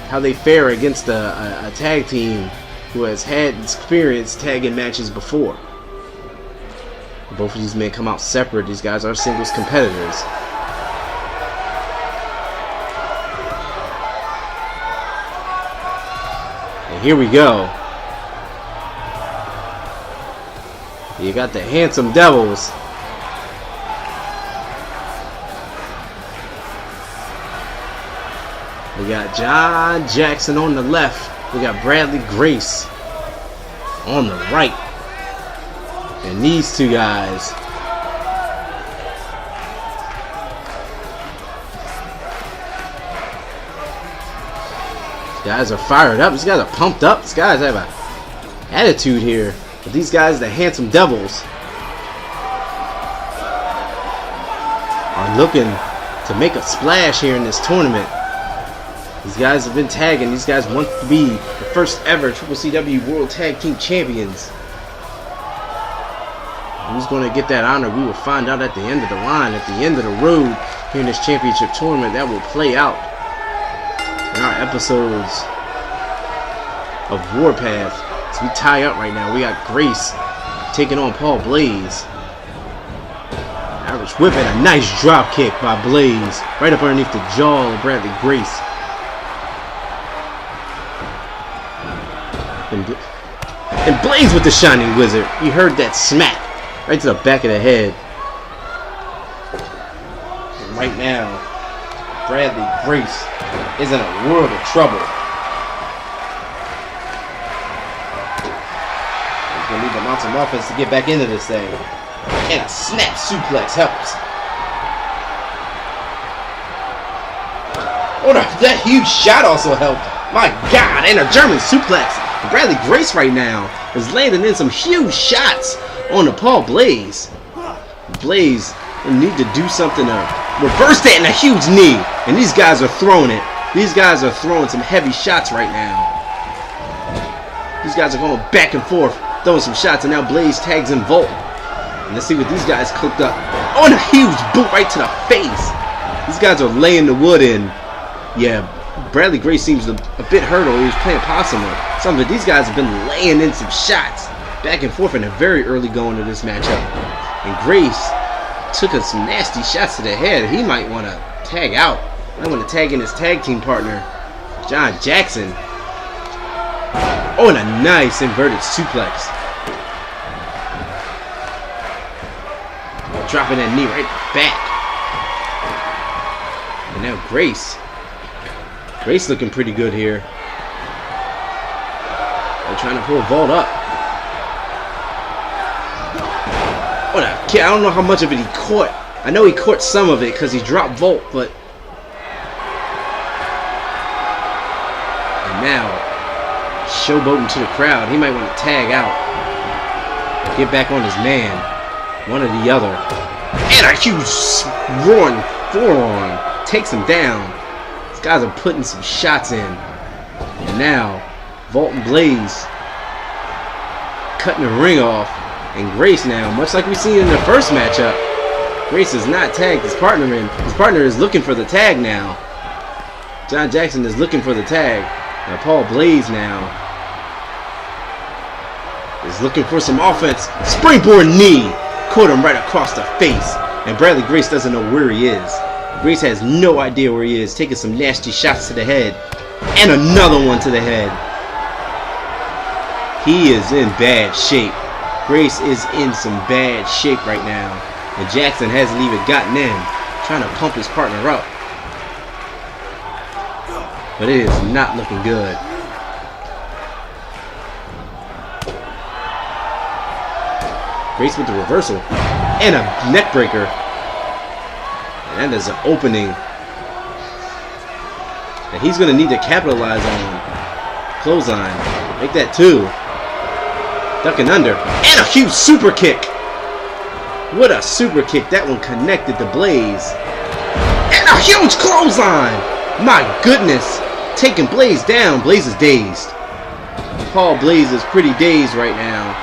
how they fare against a tag team who has had experience tagging matches before. Both of these men come out separate. These guys are singles competitors. And here we go. You got the Handsome Devils. We got John Jackson on the left. We got Bradley Grace on the right. And these two guys. These guys are fired up. These guys are pumped up. These guys have an attitude here. But these guys, the Handsome Devils, are looking to make a splash here in this tournament. These guys have been tagging. These guys want to be the first ever CCCW World Tag Team Champions. Who's going to get that honor? We will find out at the end of the line, at the end of the road here in this championship tournament. That will play out in our episodes of Warpath. So we tie up right now. We got Grace taking on Paul Blaze. Irish whip and a nice drop kick by Blaze. Right up underneath the jaw of Bradley Grace. And Blaze with the Shining Wizard. You heard that smack right to the back of the head. And right now, Bradley Grace is in a world of trouble. Gonna need to mount some offense to get back into this thing. And a snap suplex helps. Oh, that huge shot also helped. My God, and a German suplex. Bradley Grace right now is landing in some huge shots on the Paul Blaze. Blaze will need to do something to reverse that in a huge knee. And these guys are throwing it. These guys are throwing some heavy shots right now. These guys are going back and forth, throwing some shots, and now Blaze tags in Volt. And let's see what these guys cooked up. Oh, and a huge boot right to the face. These guys are laying the wood in. Yeah, Bradley Grace seems a bit hurt, or he was playing possum or something. These guys have been laying in some shots back and forth in a very early going of this matchup. And Grace took us some nasty shots to the head. He might want to tag out. I want to tag in his tag team partner, John Jackson. Oh, and a nice inverted suplex. Dropping that knee right back. And now Grace looking pretty good here. They're trying to pull Vault up. What a kick. I don't know how much of it he caught. I know he caught some of it because he dropped Vault, but... And now, showboating to the crowd. He might want to tag out. Get back on his man. One or the other. And a huge roaring forearm takes him down. These guys are putting some shots in. And now, Vault and Blaze cutting the ring off. And Grace now, much like we seen in the first matchup, Grace has not tagged his partner in. His partner is looking for the tag now. John Jackson is looking for the tag. Now Paul Blaze now is looking for some offense. Springboard knee. Caught him right across the face. And Bradley Grace doesn't know where he is. Grace has no idea where he is. Taking some nasty shots to the head. And another one to the head. He is in bad shape. Grace is in some bad shape right now. And Jackson hasn't even gotten in. Trying to pump his partner up. But it is not looking good. Grace with the reversal. And a neck breaker. And that is an opening that he's going to need to capitalize on. Clothesline. Make that 2. Ducking under. And a huge super kick. What a super kick. That one connected to Blaze. And a huge clothesline. My goodness. Taking Blaze down. Blaze is dazed. Paul Blaze is pretty dazed right now.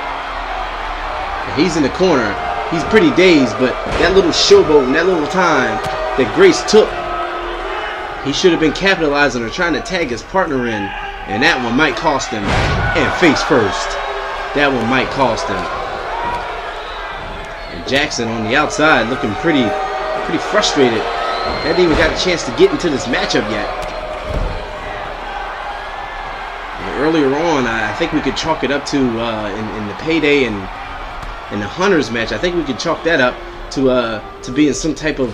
He's in the corner. He's pretty dazed, but that little showboat and that little time that Grace took, he should have been capitalizing or trying to tag his partner in, and that one might cost him. And face first. That one might cost him. And Jackson on the outside looking pretty frustrated. Hadn't even got a chance to get into this matchup yet. And earlier on, I think we could chalk it up to in the Payday and in the Hunters match. I think we could chalk that up to being some type of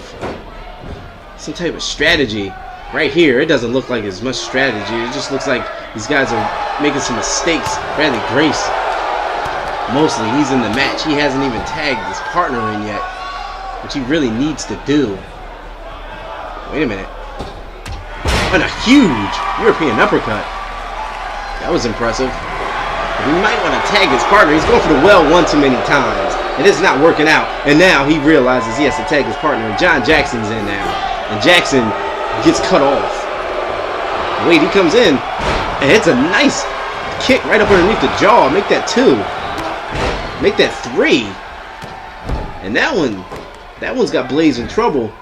strategy. Right here, it doesn't look like as much strategy. It just looks like these guys are making some mistakes. Bradley Grace, mostly, he's in the match. He hasn't even tagged his partner in yet, which he really needs to do. Wait a minute. And a huge European uppercut. That was impressive. He might want to tag his partner. He's going for the well one too many times, and it's not working out. And now he realizes he has to tag his partner, and John Jackson's in now. And Jackson gets cut off. Wait, he comes in, and it's a nice kick right up underneath the jaw. Make that 2. Make that 3. And that one's got Blaze in trouble.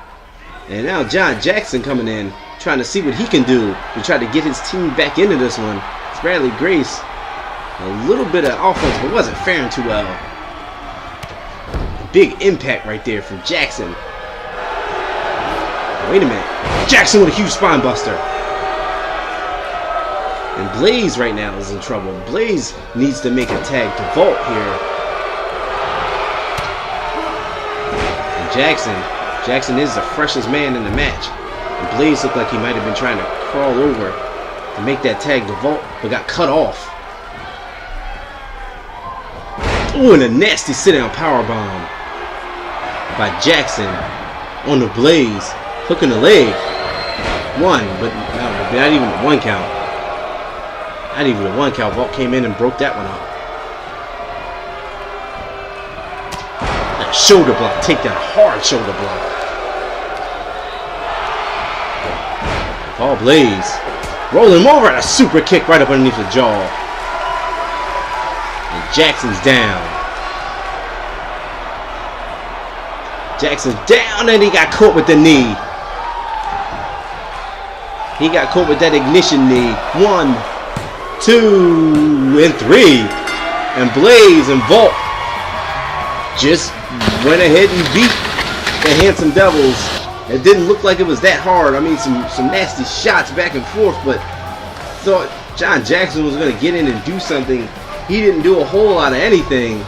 And now John Jackson coming in, trying to see what he can do to try to get his team back into this one. It's Bradley Grace. A little bit of offense, but wasn't faring too well. Big impact right there from Jackson. Wait a minute. Jackson with a huge spine buster. And Blaze right now is in trouble. Blaze needs to make a tag to Vault here. And Jackson is the freshest man in the match. And Blaze looked like he might have been trying to crawl over to make that tag to Vault, but got cut off. Ooh, and a nasty sit-down powerbomb by Jackson on the Blaze, hooking the leg. 1, but no, not even a 1 count. Not even a 1 count. Vault came in and broke that one up. A shoulder block, take that hard shoulder block. Paul Blaze rolling him over and a super kick right up underneath the jaw. And Jackson's down. Jackson's down, and he got caught with the knee. He got caught with that ignition knee. 1, 2, and 3. And Blaze and Vault just went ahead and beat the Handsome Devils. It didn't look like it was that hard. I mean, some nasty shots back and forth, but thought John Jackson was going to get in and do something. He didn't do a whole lot of anything.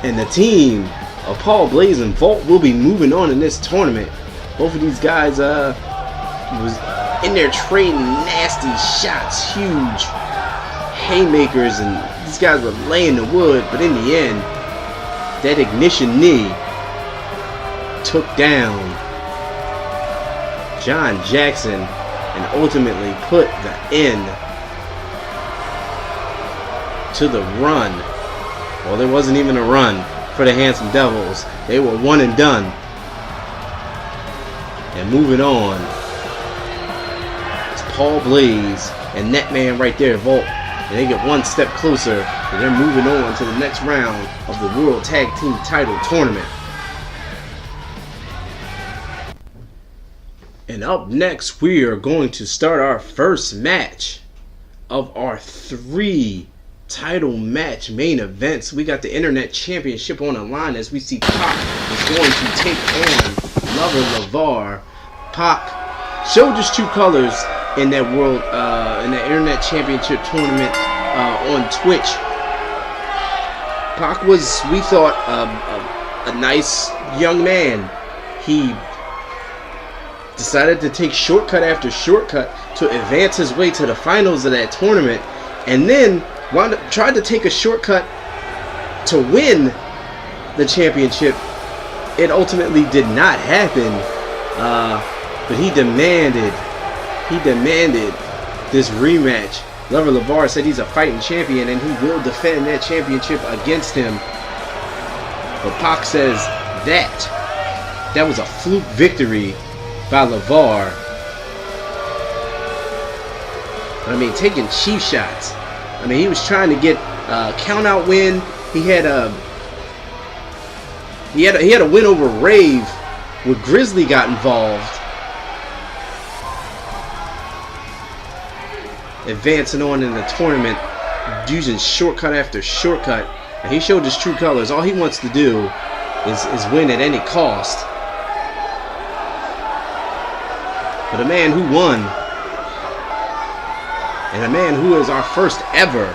And the team of Paul Blaze and Vault will be moving on in this tournament. Both of these guys was in there trading nasty shots, huge haymakers, and these guys were laying the wood. But in the end, that ignition knee took down John Jackson and ultimately put the end to the run. Well, there wasn't even a run for the Handsome Devils. They were one and done. And moving on, it's Paul Blaze and that man right there, Vault. And they get one step closer, and they're moving on to the next round of the World Tag Team Title Tournament. And up next, we are going to start our first match of our 3 title match main events. We got the Internet Championship on the line as we see Pac is going to take on Lover Lavar. Pac showed his true colors in that in the Internet Championship tournament on Twitch. Pac was, we thought, a nice young man. He decided to take shortcut after shortcut to advance his way to the finals of that tournament, and then tried to take a shortcut to win the championship. It ultimately did not happen, but he demanded this rematch. Lover Lavar said he's a fighting champion and he will defend that championship against him. But Pac says that was a fluke victory by Lavar. I mean, taking cheap shots. I mean, he was trying to get a count out win. He had a win over Rave where Grizzly got involved. Advancing on in the tournament using shortcut after shortcut. And he showed his true colors. All he wants to do is win at any cost. But a man who won and a man who is our first ever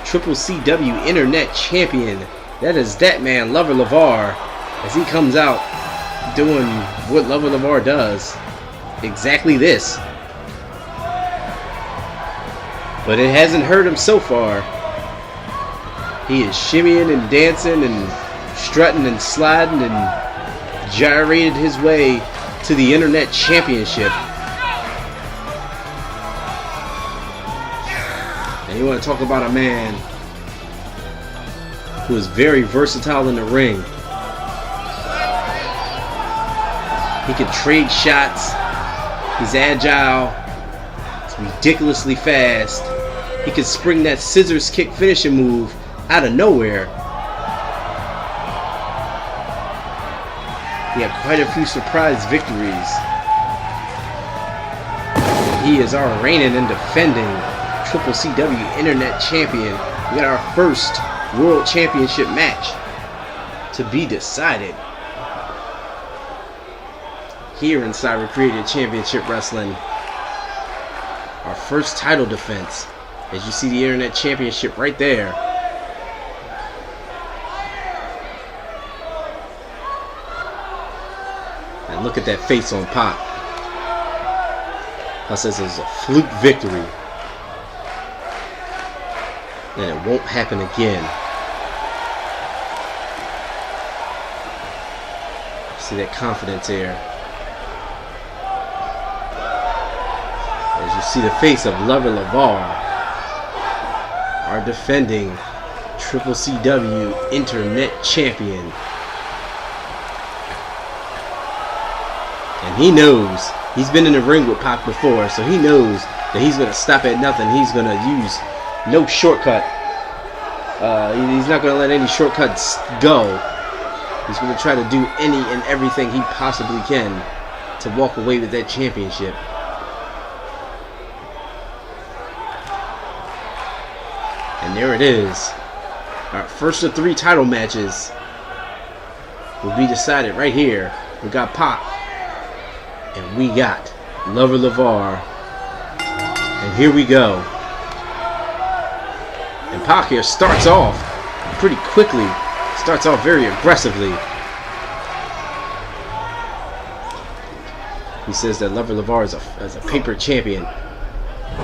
CCCW Internet Champion. That is that man, Lover Lavar, as he comes out doing what Lover Lavar does. Exactly this. But it hasn't hurt him so far. He is shimmying and dancing and strutting and sliding and gyrated his way to the Internet Championship. And you want to talk about a man who is very versatile in the ring. He can trade shots. He's agile. He's ridiculously fast. He can spring that scissors kick finishing move out of nowhere. He had quite a few surprise victories. He is our reigning and defending CCCW Internet Champion. We got our first World Championship match to be decided here in Cyber Created Championship Wrestling. Our first title defense, as you see the Internet Championship right there. And look at that face on Pop. Pop says it's a fluke victory. And it won't happen again. See that confidence there. As you see the face of Lover Lavar, our defending CCCW Internet Champion. And he knows, he's been in the ring with Pac before, so he knows that he's going to stop at nothing. He's going to use no shortcut. He's not going to let any shortcuts go. He's going to try to do any and everything he possibly can to walk away with that championship. And there it is. Our first of 3 title matches will be decided right here. We got Pac and we got Lover Lavar. And here we go. And Pac here starts off pretty quickly. Starts off very aggressively. He says that Lover Lavar is a paper champion.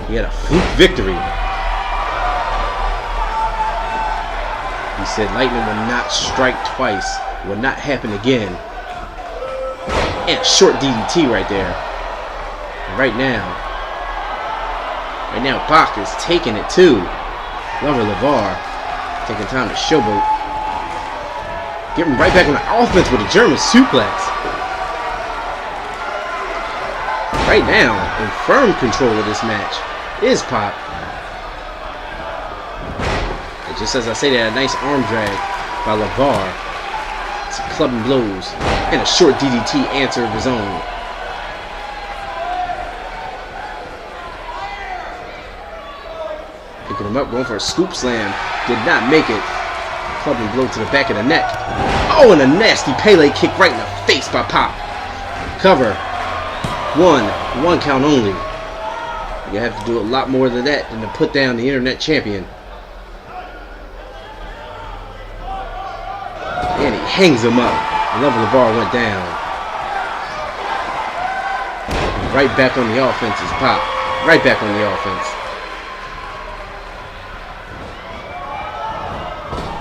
He had a fluke victory. He said lightning will not strike twice. Will not happen again. And a short DDT right there. And right now Pac is taking it too. Lover Lavar taking time to showboat. Getting right back on the offense with a German suplex. Right now, in firm control of this match is Pac. And just as I say that, a nice arm drag by Lavar. Some clubbing blows and a short DDT answer of his own. Picking him up, going for a scoop slam. Did not make it. Clubbing blow to the back of the neck. Oh, and a nasty Pele kick right in the face by Pac. Cover. One count only. You have to do a lot more than that than to put down the Internet Champion. And he hangs him up. Lover Lavar went down. And right back on the offense is Pac. Right back on the offense.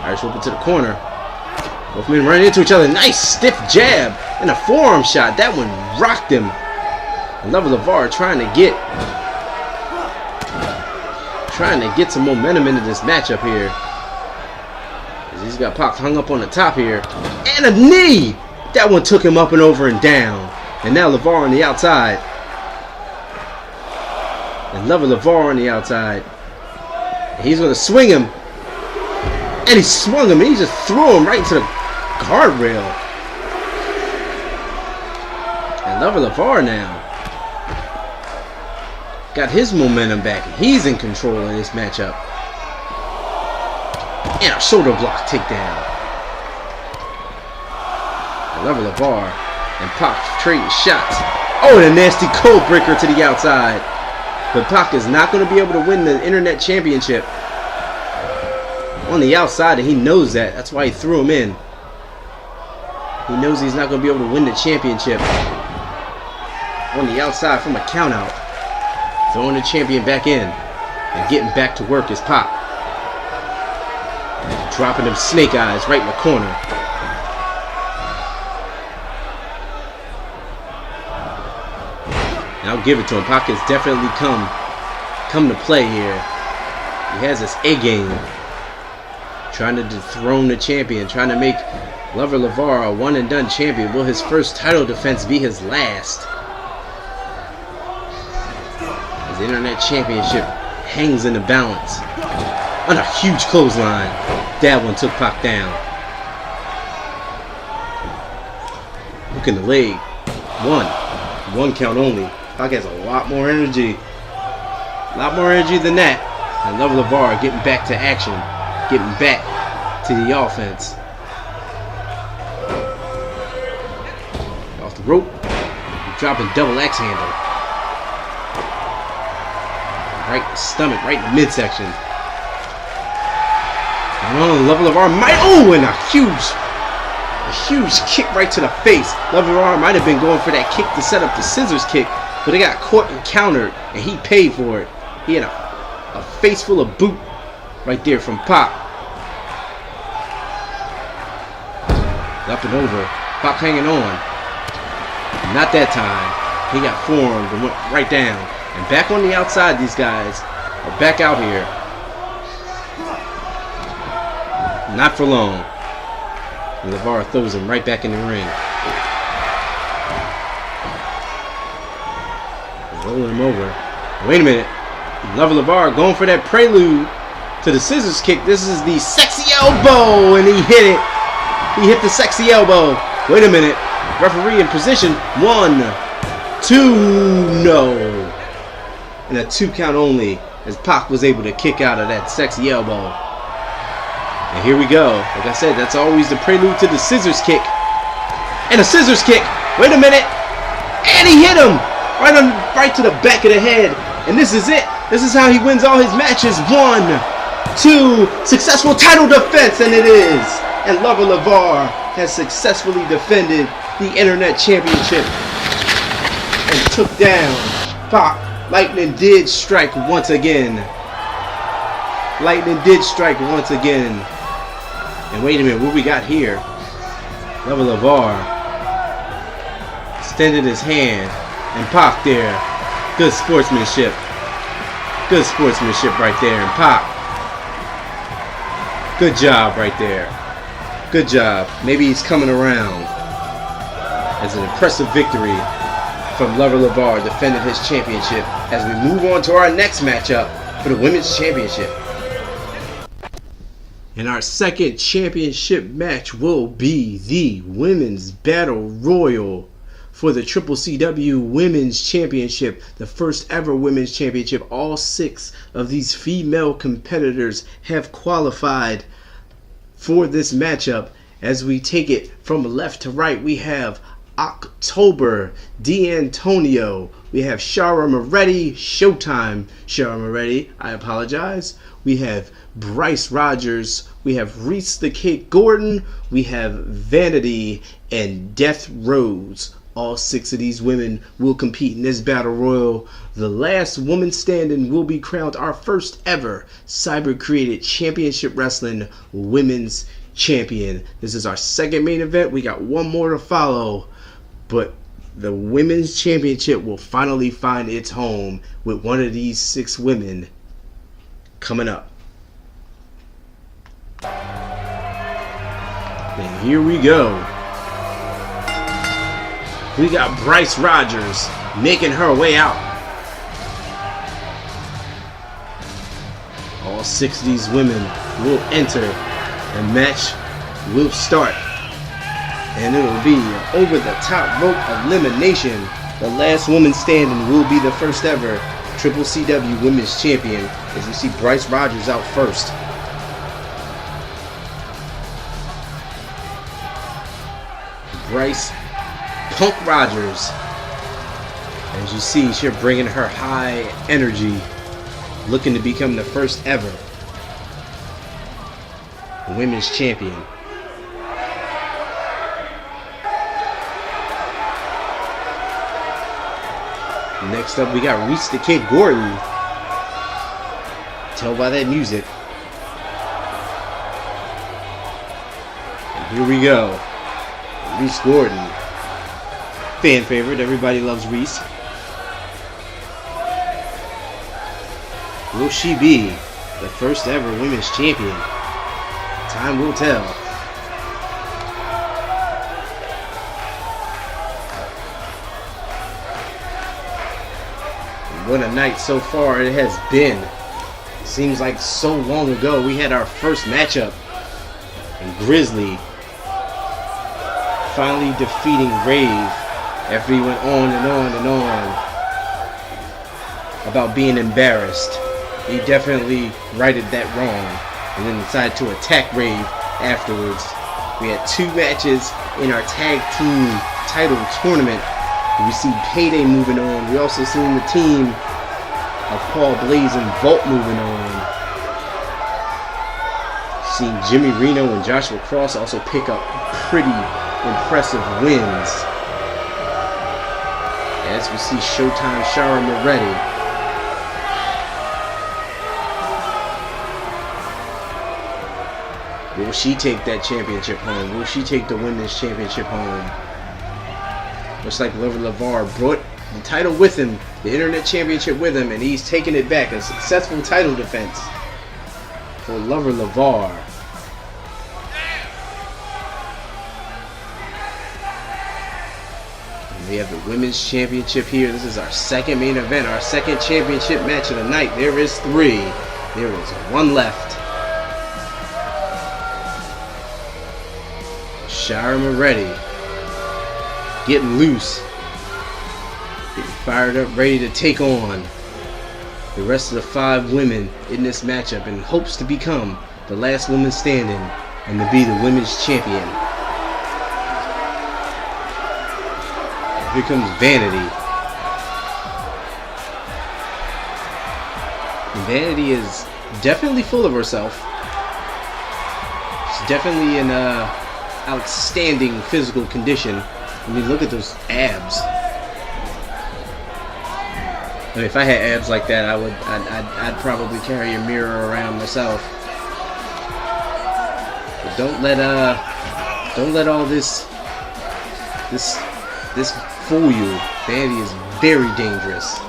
Irish whip it to the corner. Both men running into each other. Nice stiff jab and a forearm shot. That one rocked him. And Lover Lavar trying to get some momentum into this matchup here. He's got Pac hung up on the top here. And a knee! That one took him up and over and down. And now Lavar on the outside. And Lover Lavar on the outside. And he's going to swing him. And he swung him and he just threw him right into the guardrail. And Lover Lavar now got his momentum back. He's in control of this matchup. And a shoulder block takedown. And Lover Lavar and Pac trading shots. Oh, and a nasty cold breaker to the outside. But Pac is not going to be able to win the Internet Championship on the outside, and he knows that. That's why he threw him in. He knows he's not going to be able to win the championship on the outside from a countout. Throwing the champion back in and getting back to work is Pac. Dropping them snake eyes right in the corner. Now give it to him. Pac has definitely come to play here. He has his A game. Trying to dethrone the champion. Trying to make Lover Lavar a one and done champion. Will his first title defense be his last? His Internet Championship hangs in the balance. On a huge clothesline. That one took Pac down. Look in the leg. One count only. Pac has a lot more energy. A lot more energy than that. And Lover Lavar getting back to action. Getting back to the offense. Off the rope. Dropping double axe handle. Right in the stomach, right in the midsection. Oh, Lover Lavar might. Oh, and a huge kick right to the face. Lover Lavar might have been going for that kick to set up the scissors kick, but it got caught and countered, and he paid for it. He had a face full of boot right there from Pac. Up and over. Pac hanging on. Not that time. He got formed and went right down. And back on the outside, these guys are back out here. Not for long. And Lavar throws him right back in the ring. Rolling him over. Wait a minute. Lover Lavar going for that prelude to the scissors kick. This is the sexy elbow, and he hit it. He hit the sexy elbow. Wait a minute. Referee in position. 1, 2, no. And a 2 count only as Pac was able to kick out of that sexy elbow. And here we go. Like I said, that's always the prelude to the scissors kick. And a scissors kick. Wait a minute. And he hit him. Right to the back of the head. And this is it. This is how he wins all his matches. 1, 2, successful title defense. And it is. And Lover Lavar has successfully defended the Internet Championship. And took down Pac. Lightning did strike once again. Lightning did strike once again. And wait a minute, what we got here? Lover Lavar extended his hand. And Pac there. Good sportsmanship. Good sportsmanship right there. And Pac. Good job right there. Good job. Maybe he's coming around. As an impressive victory from Lover Lavar defending his championship as we move on to our next matchup for the Women's Championship. And our second championship match will be the Women's Battle Royal for the CCCW Women's Championship, the first ever Women's Championship. All 6 of these female competitors have qualified for this matchup. As we take it from left to right, we have October D'Antonio. We have Shara Moretti, Showtime Shara Moretti, I apologize. We have Bryce Rogers. We have Reese the Cake Gordon. We have Vanity and Death Rose. All 6 of these women will compete in this battle royal. The last woman standing will be crowned our first ever cyber created championship wrestling women's champion. This is our second main event. We got one more to follow. But the women's championship will finally find its home with one of these 6 women coming up. And here we go. We got Bryce Rogers making her way out. All 6 of these women will enter. The match will start. And it will be over the top rope elimination. The last woman standing will be the first ever CCCW Women's Champion. As you see Bryce Rogers out first. Bryce Punk Rogers. As you see, she's bringing her high energy, looking to become the first ever women's champion. Next up, we got Reese the Kid Gordon. Tell by that music. And here we go. Reese Gordon. Fan favorite. Everybody loves Reese. Will she be the first ever women's champion? Time will tell. What a night so far it has been. It seems like so long ago we had our first matchup. And Grizzly finally defeating Rave after he went on and on and on about being embarrassed. He definitely righted that wrong and then decided to attack Rave afterwards. We had 2 matches in our tag team title tournament. We see Payday moving on. We also seen the team of Paul Blaze and Vault moving on. Seen Jimmy Reno and Joshua Cross also pick up pretty impressive wins. As we see Showtime Shara Moretti. Will she take that championship home? Will she take the women's championship home? Looks like Lover Lavar brought the title with him, the internet championship with him, and he's taking it back. A successful title defense for Lover Lavar. And we have the women's championship here. This is our second main event, our second championship match of the night. There is 3. There is 1 left. Shara Moretti getting loose, getting fired up, ready to take on the rest of the 5 women in this matchup in hopes to become the last woman standing and to be the women's champion. And here comes Vanity. And Vanity is definitely full of herself. She's definitely in outstanding physical condition. I mean, look at those abs. I mean, if I had abs like that, I'd probably carry a mirror around myself. But don't let all this fool you. Vanity is very dangerous.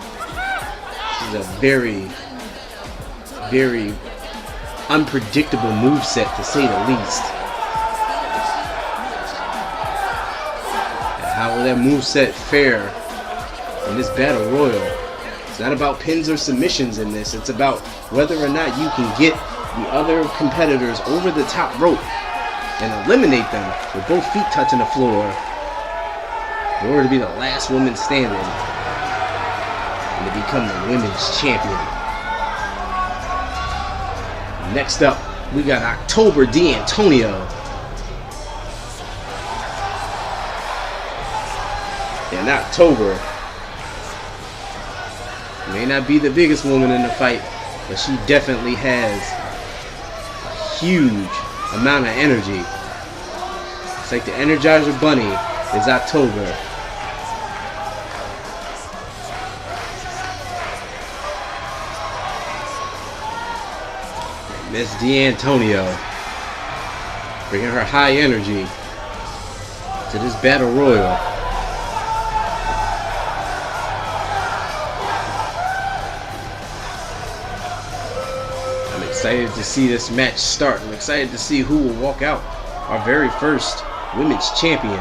She's a very, very unpredictable moveset, to say the least. How will that moveset fare in this battle royal? It's not about pins or submissions in this. It's about whether or not you can get the other competitors over the top rope and eliminate them with both feet touching the floor in order to be the last woman standing and to become the women's champion. Next up, we got October D'Antonio. In October, may not be the biggest woman in the fight, but she definitely has a huge amount of energy. It's like the Energizer Bunny is October. Miss D'Antonio bringing her high energy to this battle royal. Excited to see this match start. I'm excited to see who will walk out our very first women's champion.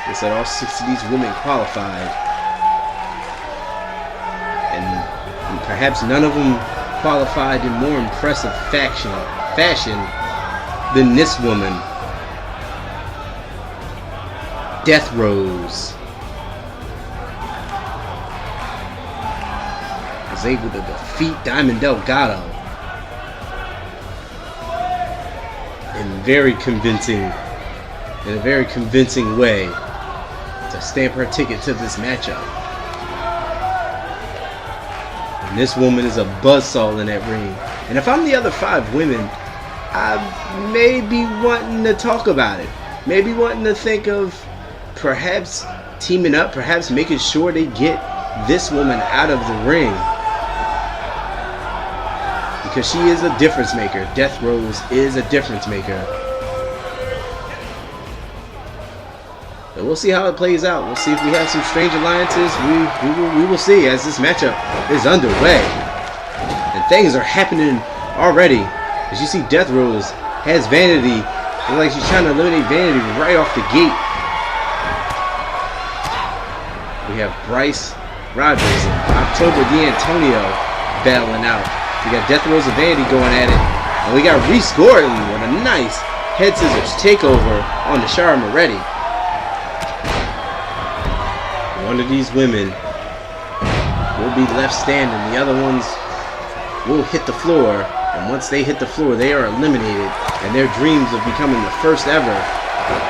They said all 6 of these women qualified, and perhaps none of them qualified in more impressive fashion than this woman, Death Rose. Was able to defeat Diamond Delgado in a very convincing way to stamp her ticket to this matchup. And this woman is a buzzsaw in that ring. And if I'm the other 5 women, I may be wanting to talk about it. Maybe wanting to think of perhaps teaming up, perhaps making sure they get this woman out of the ring. Because she is a difference maker. Death Rose is a difference maker. But we'll see how it plays out. We'll see if we have some strange alliances. We will see as this matchup is underway. And things are happening already. As you see, Death Rose has Vanity. It's like she's trying to eliminate Vanity right off the gate. We have Bryce Rogers and October D'Antonio battling out. We got Death Rose and Vanity going at it. And we got Reese Gordon with a nice head scissors takeover on the Shara Moretti. One of these women will be left standing. The other ones will hit the floor. And once they hit the floor, they are eliminated. And their dreams of becoming the first ever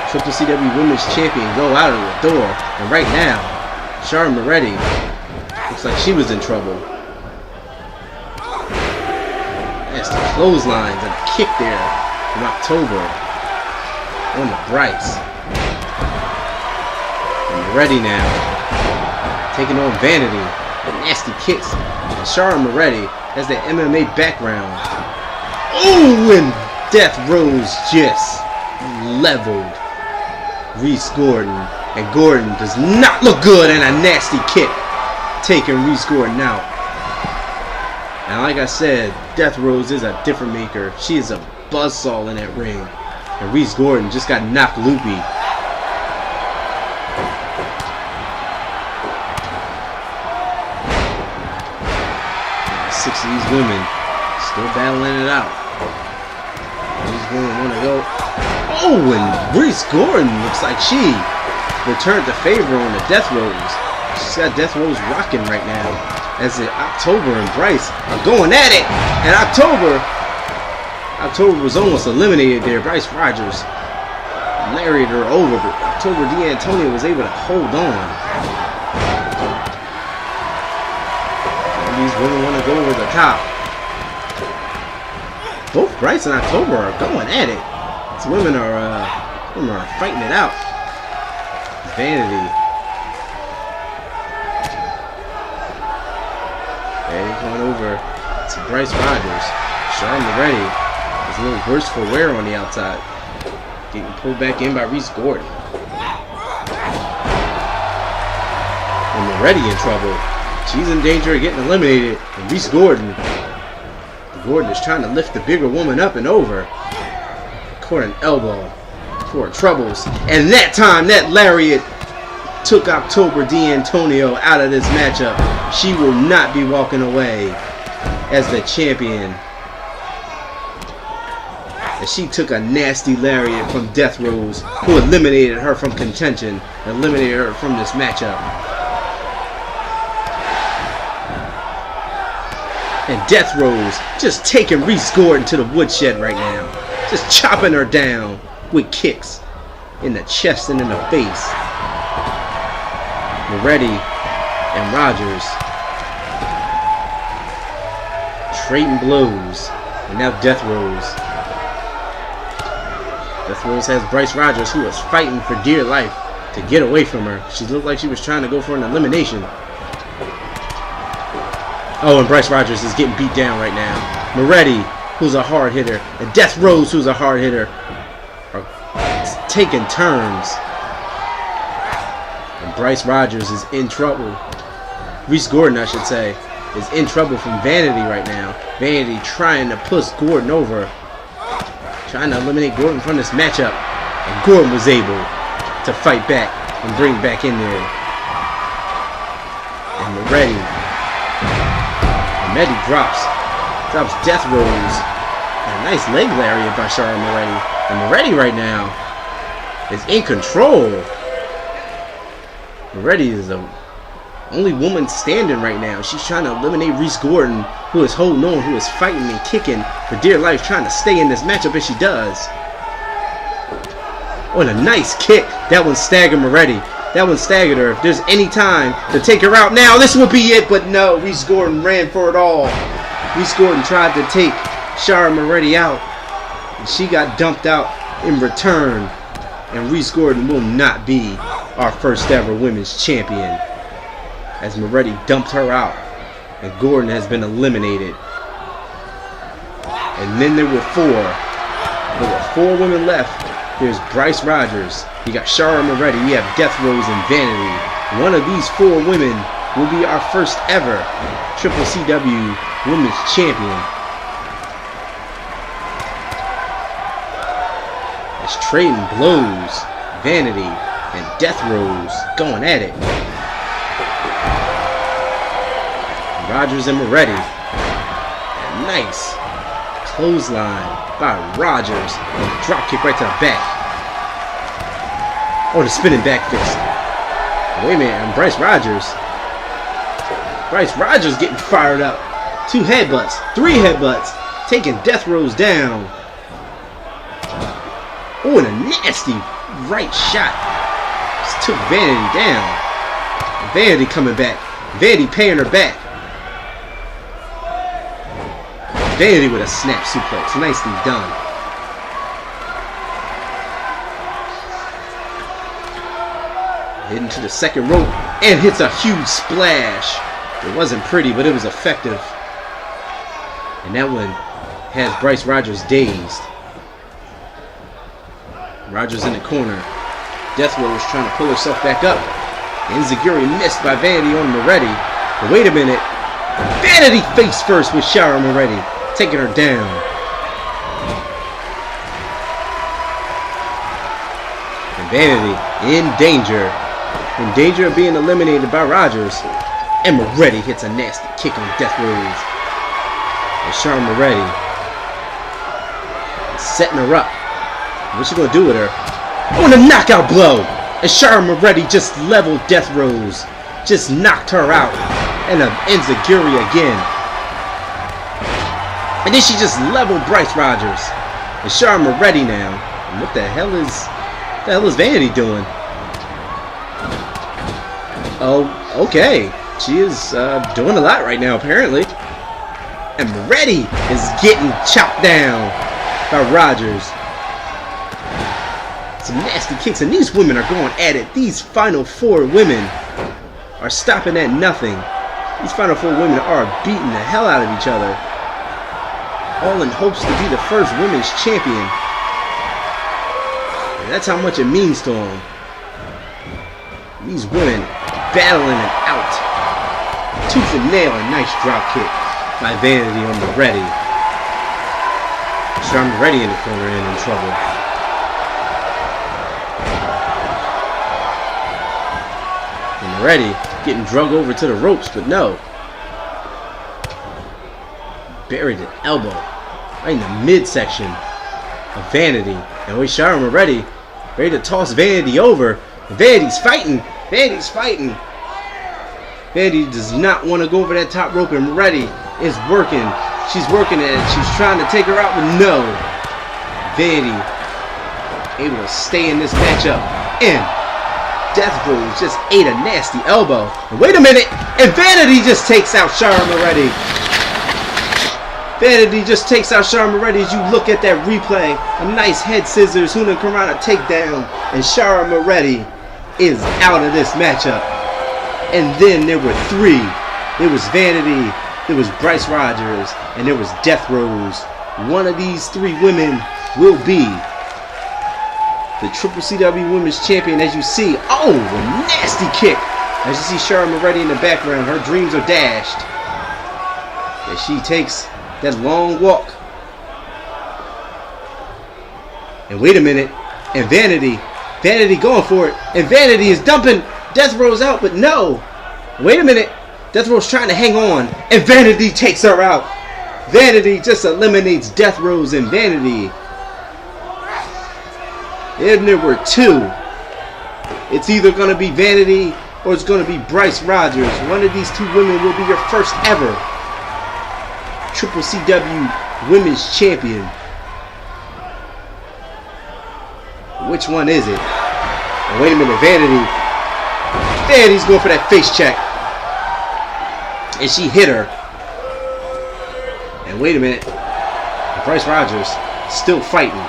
CCCW Women's Champion go out of the door. And right now, Shara Moretti looks like she was in trouble. That's the clotheslines and a kick there from October on the Bryce. And Moretti now taking on Vanity with nasty kicks. And Shara Moretti has the MMA background. Oh, and Death Rose just leveled Reese Gordon. And Gordon does not look good, and a nasty kick taking Reese Gordon out. And like I said, Death Rose is a different maker. She is a buzzsaw in that ring. And Reese Gordon just got knocked loopy. 6 of these women still battling it out. These women want to go. Oh, and Reese Gordon looks like she returned the favor on the Death Rose. She's got Death Rose rocking right now. As the October and Bryce are going at it. And October was almost eliminated there. Bryce Rogers lariated her over, but October D'Antonio was able to hold on. And these women want to go over the top. Both Bryce and October are going at it. These women are fighting it out. Vanity. Going over to Bryce Rogers. Shara Moretti is a little worse for wear on the outside. Getting pulled back in by Reese Gordon. And Moretti in trouble. She's in danger of getting eliminated. And Reese Gordon is trying to lift the bigger woman up and over. Caught an elbow for her troubles. And that time, that lariat took October D'Antonio out of this matchup. She will not be walking away as the champion. As she took a nasty lariat from Death Rose, who eliminated her from contention, eliminated her from this matchup. And Death Rose just taking Reese Gordon to the woodshed right now. Just chopping her down with kicks in the chest and in the face. Moretti and Rogers trading blows. And now Death Rose. Death Rose has Bryce Rogers, who was fighting for dear life to get away from her. She looked like she was trying to go for an elimination. Oh, and Bryce Rogers is getting beat down right now. Moretti, who's a hard hitter, and Death Rose, who's a hard hitter, are taking turns. And Bryce Rogers is in trouble. Reese Gordon, I should say, is in trouble from Vanity right now. Vanity trying to push Gordon over. Trying to eliminate Gordon from this matchup. And Gordon was able to fight back and bring back in there. And Moretti drops Death Rose. And a nice leg lariat by Shara Moretti. And Moretti right now is in control. Moretti is the only woman standing right now. She's trying to eliminate Reese Gordon, who is holding on, who is fighting and kicking for dear life, trying to stay in this matchup, and she does. Oh, and a nice kick. That one staggered Moretti. That one staggered her. If there's any time to take her out now, this would be it. But no, Reese Gordon ran for it all. Reese Gordon tried to take Shara Moretti out, and she got dumped out in return. And Reese Gordon will not be our first ever women's champion, as Moretti dumped her out, and Gordon has been eliminated. And then there were four women left. There's Bryce Rogers. You got Shara Moretti. You have Death Rose and Vanity. One of these 4 women will be our first ever CCCW Women's Champion. It's trading blows. Vanity and Death Rose going at it. Rogers and Moretti. Nice clothesline by Rogers. Drop kick right to the back. Oh, the spinning back fist. Wait a minute, and Bryce Rogers getting fired up. 2 headbutts, 3 headbutts, taking Death Rose down. Oh, and a nasty right shot. Just took Vanity down. Vanity coming back. Vanity paying her back. Vanity with a snap suplex. Nicely done. Heading to the second rope and hits a huge splash. It wasn't pretty, but it was effective. And that one has Bryce Rogers dazed. Rogers in the corner. Death Rose trying to pull herself back up. Enziguri missed by Vanity on Moretti. But wait a minute. Vanity face first with Shara Moretti, taking her down. And Vanity in danger. In danger of being eliminated by Rogers. And Moretti hits a nasty kick on Death Rose. And Shara Moretti is setting her up. What's she gonna do with her? Oh, and a knockout blow! And Shara Moretti just leveled Death Rose. Just knocked her out. And an enziguri again. And then she just leveled Bryce Rogers. And Shara Moretti now. And what the hell is Vanity doing? Oh, okay. She is doing a lot right now, apparently. And Moretti is getting chopped down by Rogers. Some nasty kicks, and these women are going at it. These final 4 women are stopping at nothing. These final 4 women are beating the hell out of each other, all in hopes to be the first women's champion. And that's how much it means to them. These women battling it out. Tooth and nail, a nice drop kick by Vanity on Moretti. Shara Moretti in the corner and in trouble. And Moretti getting drug over to the ropes, but no. Buried an elbow right in the midsection of Vanity. And with Shara Moretti ready to toss Vanity over. Vanity's fighting. Vanity's fighting. Vanity does not want to go over that top rope, and Moretti is working. She's working at it. She's trying to take her out, but no. Vanity able to stay in this matchup. And Death Rose just ate a nasty elbow. And wait a minute. And Vanity just takes out Shara Moretti. Vanity just takes out Shara Moretti as you look at that replay. A nice head scissors, Huna Karana takedown. And Shara Moretti is out of this matchup. And then there were 3. There was Vanity, there was Bryce Rogers, and there was Death Rose. One of these 3 women will be the CCCW Women's Champion, as you see. Oh, a nasty kick. As you see Shara Moretti in the background, her dreams are dashed. As she takes that long walk. And wait a minute. And Vanity going for it. And Vanity is dumping Death Rose out, but no. Wait a minute. Death Rose trying to hang on. And Vanity takes her out. Vanity just eliminates Death Rose and Vanity. And there were 2. It's either going to be Vanity or it's going to be Bryce Rogers. One of these 2 women will be your first ever CCCW Women's Champion. Which one is it? Oh, wait a minute, Vanity's going for that face check. And she hit her. And wait a minute. Bryce Rogers still fighting.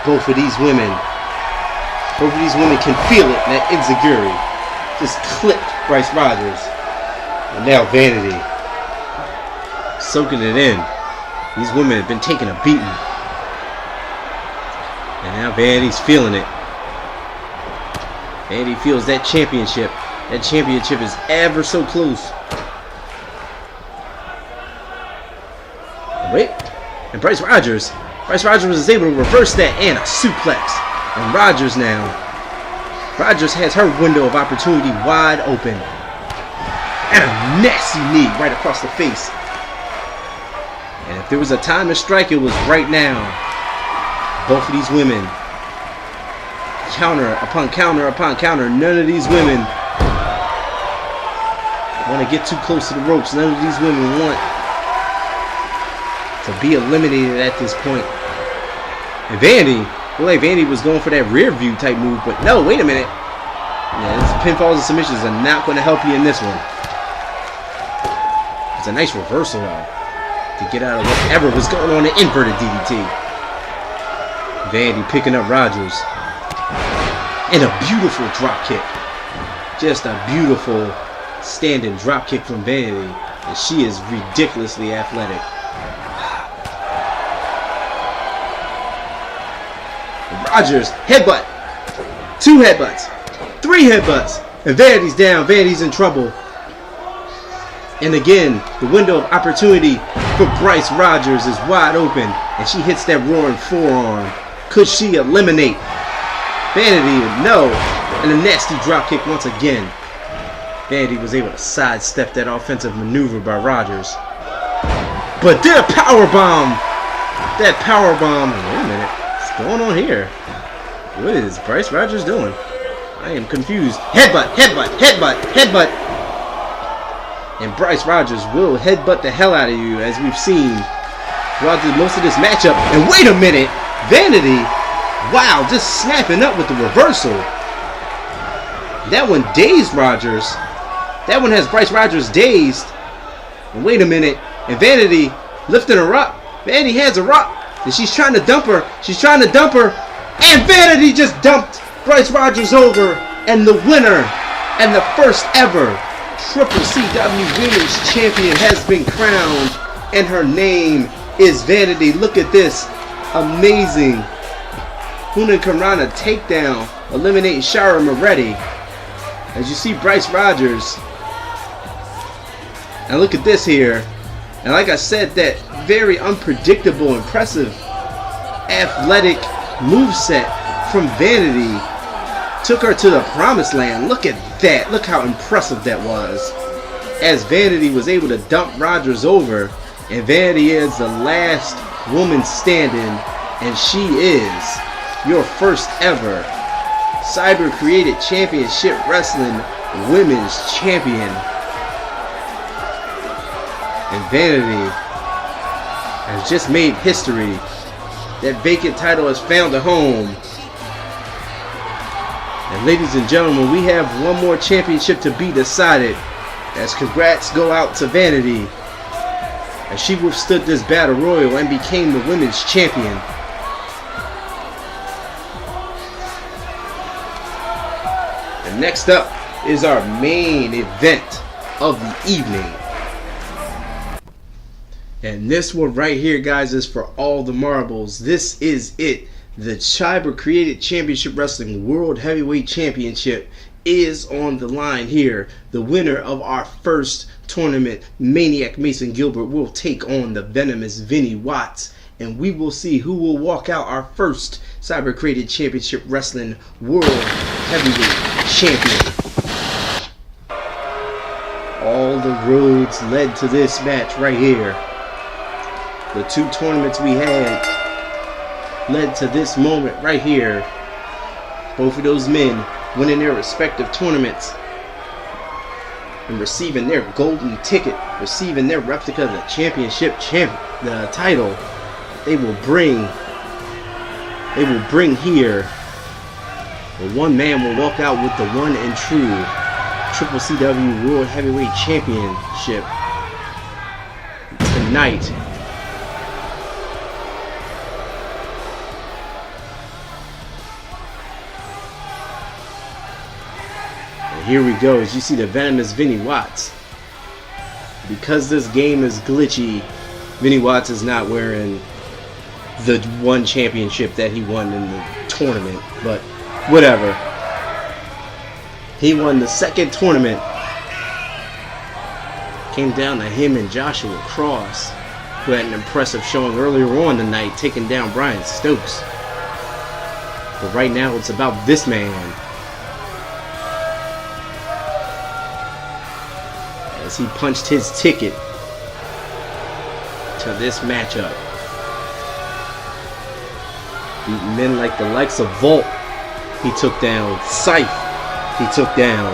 Both of these women can feel it. And that enziguri just clipped Bryce Rogers. And now Vanity soaking it in. These women have been taking a beating. And now Vanity's feeling it. Vanity feels that championship. That championship is ever so close. Wait. And Bryce Rogers is able to reverse that and a suplex. And Rogers has her window of opportunity wide open. And a nasty knee right across the face. And if there was a time to strike, it was right now. Both of these women, counter upon counter upon counter. None of these women want to get too close to the ropes. None of these women want to be eliminated at this point. And Vandy was going for that rear view type move, but no, wait a minute. Yeah, this pinfalls and submissions are not going to help you in this one. It's a nice reversal though, to get out of whatever was going on in inverted DDT. Vandy picking up Rogers. And a beautiful drop kick. Just a beautiful standing drop kick from Vanity. And she is ridiculously athletic. Rogers, headbutt. 2 headbutts. 3 headbutts. And Vanity's down. Vanity's in trouble. And again, the window of opportunity for Bryce Rogers is wide open. And she hits that roaring forearm. Could she eliminate Vanity? No. And a nasty drop kick once again. Vanity was able to sidestep that offensive maneuver by Rogers. But that powerbomb. Wait a minute. What's going on here? What is Bryce Rogers doing? I am confused. Headbutt. And Bryce Rogers will headbutt the hell out of you, as we've seen throughout most of this matchup. And wait a minute. Vanity, wow, just snapping up with the reversal. That one dazed Rogers. That one has Bryce Rogers dazed. And wait a minute. And Vanity lifting her up. Vanity has her up. And she's trying to dump her. And Vanity just dumped Bryce Rogers over. And the winner and the first ever CCCW Women's Champion has been crowned. And her name is Vanity. Look at this. Amazing Huna Karana takedown, eliminating Shara Moretti. As you see Bryce Rogers. And look at this here. And like I said, that very unpredictable, impressive, athletic moveset from Vanity took her to the promised land. Look at that. Look how impressive that was. As Vanity was able to dump Rogers over. And Vanity is the last woman standing. And she is your first ever Cyber Created Championship Wrestling Women's Champion. And Vanity has just made history. That vacant title has found a home. And ladies and gentlemen, we have one more championship to be decided. As congrats go out to Vanity, as she withstood this battle royal and became the women's champion. And next up is our main event of the evening. And this one right here, guys, is for all the marbles. This is it. The Cyber Created Championship Wrestling World Heavyweight Championship is on the line here. The winner of our first tournament, Maniac Mason Gilbert, will take on the venomous Vinny Watts. And we will see who will walk out our first Cyber Created Championship Wrestling World Heavyweight Champion. All the roads led to this match right here. The 2 tournaments we had led to this moment right here. Both of those men winning their respective tournaments and receiving their golden ticket, receiving their replica of the championship the title. They will bring here Well, one man will walk out with the one and true CCCW World Heavyweight Championship tonight. And here we go. As you see the venomous Vinny Watts. Because this game is glitchy, Vinny Watts is not wearing the one championship that he won in the tournament, but whatever. He won the second tournament. Came down to him and Joshua Cross, who had an impressive showing earlier on tonight, taking down Brian Stokes. But right now it's about this man. As he punched his ticket to this matchup. Beating men like the likes of Volt, he took down. Scythe, he took down.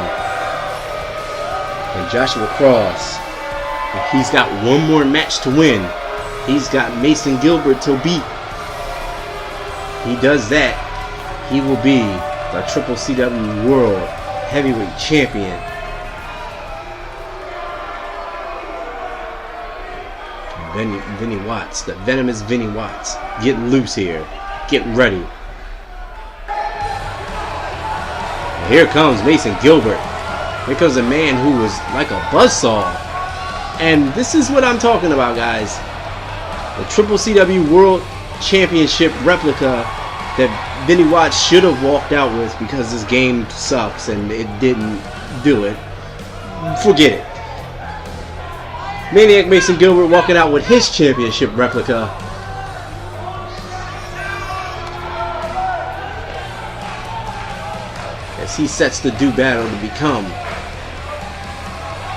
And Joshua Cross, he's got one more match to win. He's got Mason Gilbert to beat. He does that, he will be the CCCW World Heavyweight Champion. Vinny Watts, the venomous Vinny Watts, get loose here. Get ready. And here comes Mason Gilbert. Here comes a man who was like a buzzsaw. And this is what I'm talking about, guys. The CCCW World Championship replica that Vinny Watts should have walked out with because this game sucks and it didn't do it. Forget it. Maniac Mason Gilbert walking out with his championship replica. As he sets to do battle to become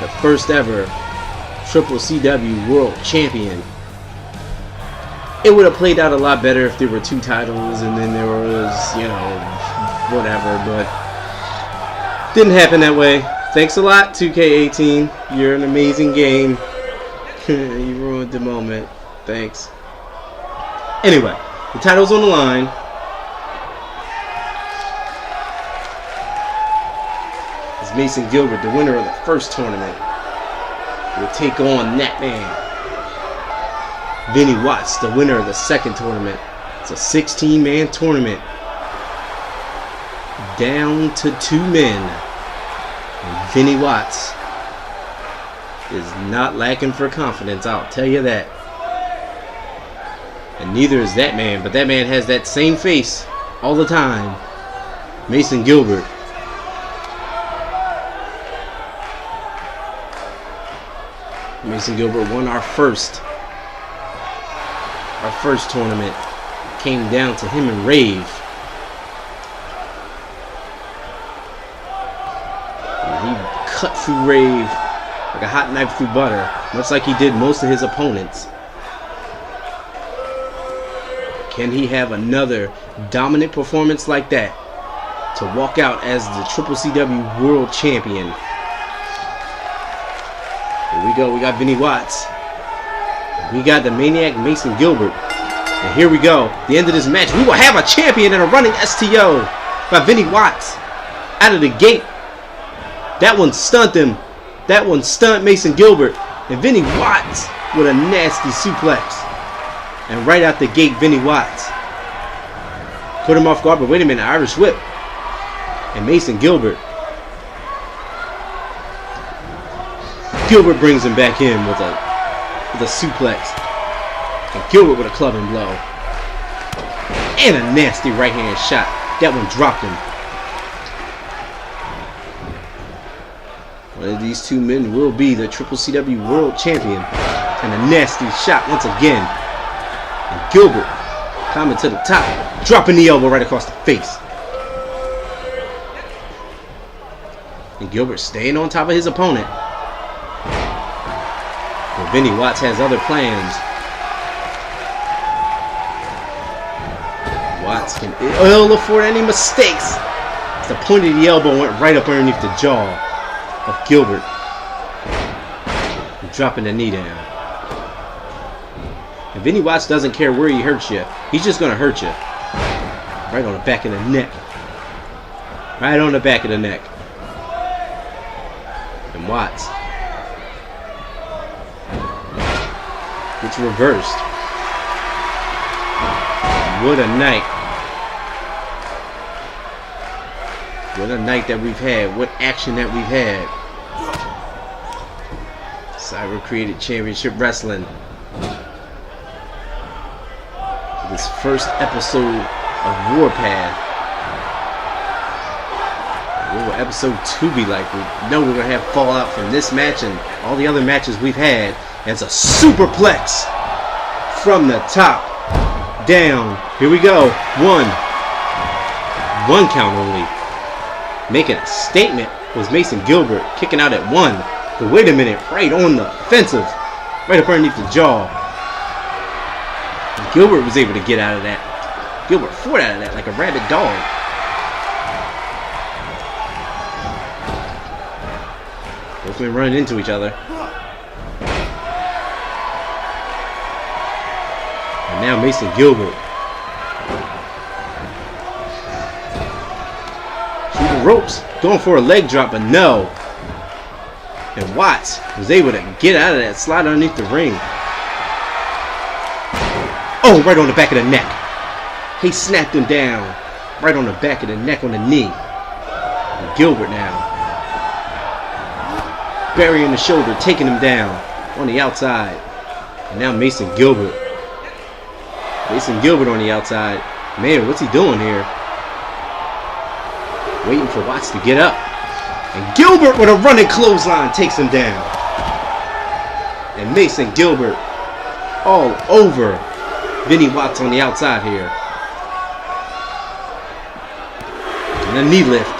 the first ever CCCW World Champion. It would have played out a lot better if there were two titles and then there was, you know, whatever, but didn't happen that way. Thanks a lot, 2K18. You're an amazing game. You ruined the moment. Thanks. Anyway, the title's on the line. As Mason Gilbert, the winner of the first tournament, will take on that man. Vinny Watts, the winner of the second tournament. It's a 16-man tournament. Down to 2 men. And Vinny Watts is not lacking for confidence, I'll tell you that. And neither is that man, but that man has that same face all the time. Mason Gilbert. Mason Gilbert won our first tournament. Came down to him and Rave. And he cut through Rave like a hot knife through butter, much like he did most of his opponents. Can he have another dominant performance like that to walk out as the CCCW World Champion? Here we go. We got Vinny Watts. We got the Maniac Mason Gilbert. And here we go. The end of this match. We will have a champion and a running STO by Vinny Watts. Out of the gate. That one stunned him. That one stunned Mason Gilbert. And Vinny Watts with a nasty suplex. And right out the gate, Vinny Watts put him off guard. But wait a minute. Irish whip. And Mason Gilbert. Gilbert brings him back in with a suplex. And Gilbert with a clubbing blow. And a nasty right hand shot. That one dropped him. One of these two men will be the CCCW World Champion. And a nasty shot once again. And Gilbert climbing to the top. Dropping the elbow right across the face. And Gilbert staying on top of his opponent. But Vinny Watts has other plans. Watts can ill afford any mistakes. The point of the elbow went right up underneath the jaw of Gilbert. Dropping the knee down. And Vinny Watts doesn't care where he hurts you. He's just going to hurt you. Right on the back of the neck. Right on the back of the neck. And Watts. It's reversed. What a night. What a night that we've had. What action that we've had. Cyber Created Championship Wrestling. This first episode of Warpath. What will episode 2 be like? We know we're going to have fallout from this match and all the other matches we've had. As a superplex from the top down. Here we go. One count only. Making a statement was Mason Gilbert kicking out at 1. But wait a minute, right on the offensive. Right up underneath the jaw. Gilbert was able to get out of that. Gilbert fought out of that like a rabid dog. Both men running into each other. And now Mason Gilbert. Through the ropes. Going for a leg drop, but no. And Watts was able to get out of that, slide underneath the ring. Oh, right on the back of the neck. He snapped him down. Right on the back of the neck on the knee. And Gilbert now. Burying the shoulder, taking him down on the outside. And now Mason Gilbert. Mason Gilbert on the outside. Man, what's he doing here? Waiting for Watts to get up. And Gilbert with a running clothesline takes him down. And Mason Gilbert all over Vinny Watts on the outside here. And a knee lift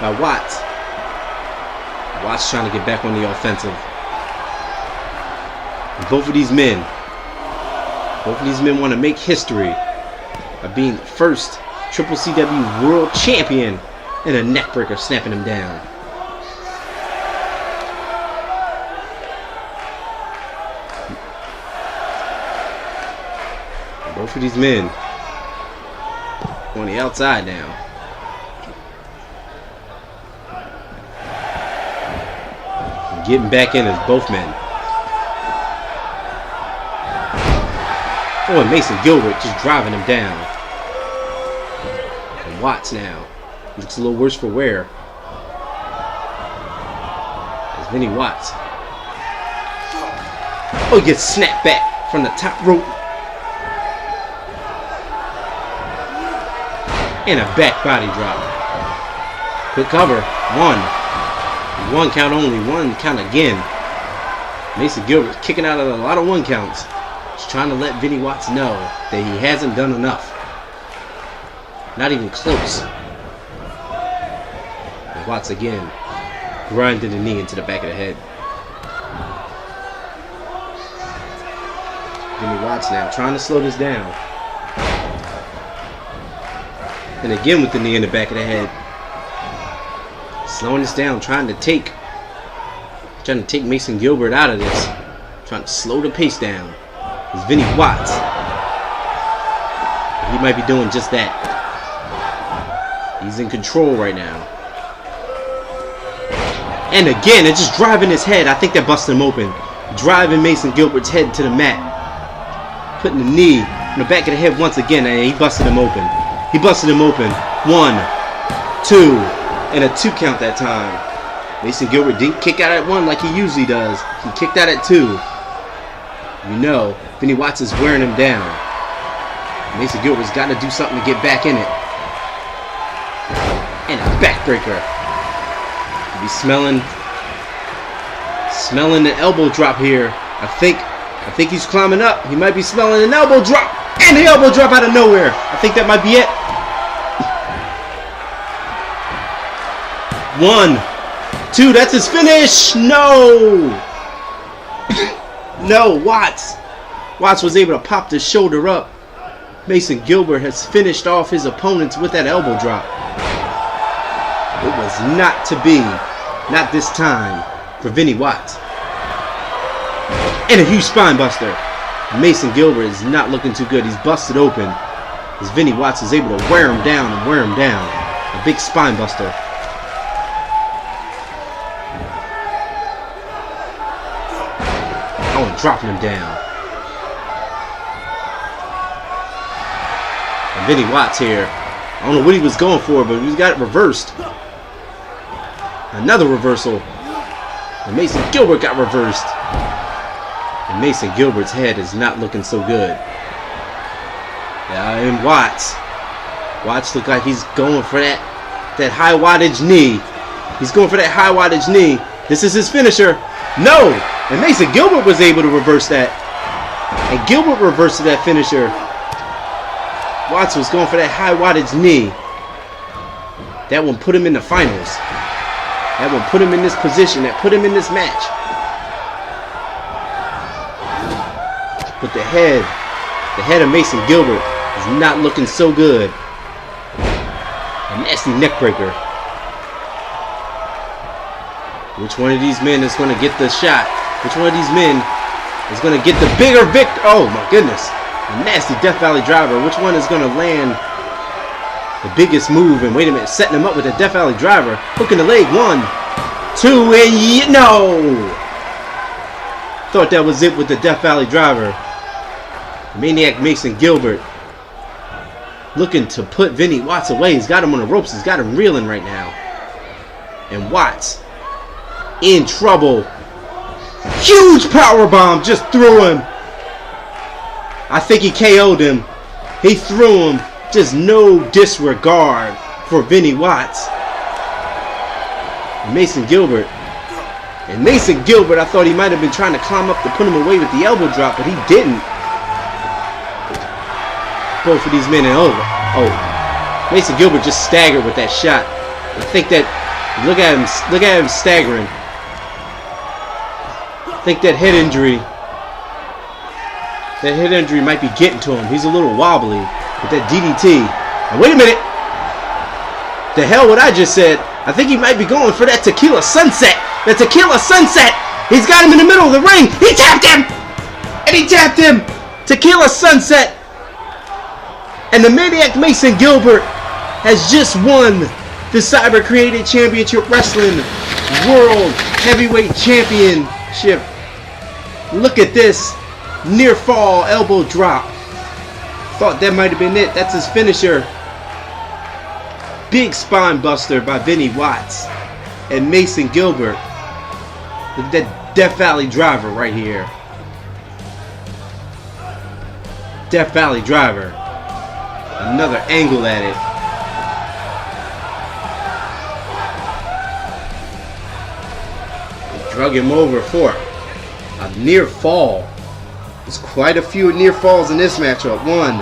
by Watts. Watts trying to get back on the offensive. And both of these men want to make history of being the first CCCW World Champion and a neckbreaker snapping him down. And both of these men on the outside now. Getting back in as both men. Oh, and Mason Gilbert just driving him down. And Watts now. Looks a little worse for wear. As Vinny Watts. Oh, he gets snapped back from the top rope. And a back body drop. Quick cover. One count only. One count again. Mason Gilbert kicking out of a lot of one counts. Just trying to let Vinny Watts know that he hasn't done enough. Not even close. And Watts again. Grinding the knee into the back of the head. Vinny Watts now trying to slow this down. And again with the knee in the back of the head. Slowing this down, trying to take Mason Gilbert out of this. Trying to slow the pace down. It's Vinny Watts. He might be doing just that. He's in control right now. And again, it's just driving his head. I think that busted him open. Driving Mason Gilbert's head to the mat. Putting the knee in the back of the head once again. And he busted him open. He busted him open. 1, 2. And a 2 count that time. Mason Gilbert didn't kick out at 1 like he usually does. He kicked out at 2. You know, Vinny Watts is wearing him down. Mason Gilbert's got to do something to get back in it. And a backbreaker. He'll be smelling the elbow drop here. I think he's climbing up. He might be smelling an elbow drop. And the elbow drop out of nowhere. I think that might be it. 1, 2, that's his finish. No. No, Watts was able to pop the shoulder up. Mason Gilbert has finished off his opponents with that elbow drop. It was not to be. Not this time for Vinny Watts. And a huge spine buster. Mason Gilbert is not looking too good. He's busted open. As Vinny Watts is able to wear him down and wear him down. A big spine buster. Oh, and dropping him down. And Vinny Watts here. I don't know what he was going for, but he got it reversed. Another reversal. And Mason Gilbert got reversed. And Mason Gilbert's head is not looking so good. Yeah, and Watts look like he's going for that high wattage knee. He's going for that high wattage knee. This is his finisher. No! And Mason Gilbert was able to reverse that. And Gilbert reversed that finisher. Watts was going for that high wattage knee. That one put him in the finals. That one put him in this position. That put him in this match. But the head of Mason Gilbert is not looking so good. A nasty neck breaker. Which one of these men is going to get the shot? Which one of these men is going to get the bigger victory? Oh my goodness. A nasty Death Valley driver. Which one is going to land the biggest move? And wait a minute, setting him up with a Death Valley driver. Hooking the leg. 1, 2, and no! Thought that was it with the Death Valley driver. Maniac Mason Gilbert looking to put Vinny Watts away. He's got him on the ropes. He's got him reeling right now. And Watts in trouble. Huge power bomb just threw him. I think he KO'd him. He threw him. Just no disregard for Vinny Watts. And Mason Gilbert, I thought he might have been trying to climb up to put him away with the elbow drop, but he didn't. Both of these men are over. Oh, Mason Gilbert just staggered with that shot. I think that, look at him staggering. I think that head injury might be getting to him. He's a little wobbly with that DDT. Now wait a minute. The hell what I just said. I think he might be going for that tequila sunset. The tequila sunset. He's got him in the middle of the ring. He tapped him. And he tapped him. Tequila sunset. And the Maniac Mason Gilbert has just won the Cyber Created Championship Wrestling World Heavyweight Championship. Look at this. Near fall elbow drop. Thought that might have been it. That's his finisher. Big spine buster by Vinny Watts and Mason Gilbert. Look at that Death Valley driver right here. Death Valley driver. Another angle at it. They drug him over for a near fall. There's quite a few near falls in this matchup. 1,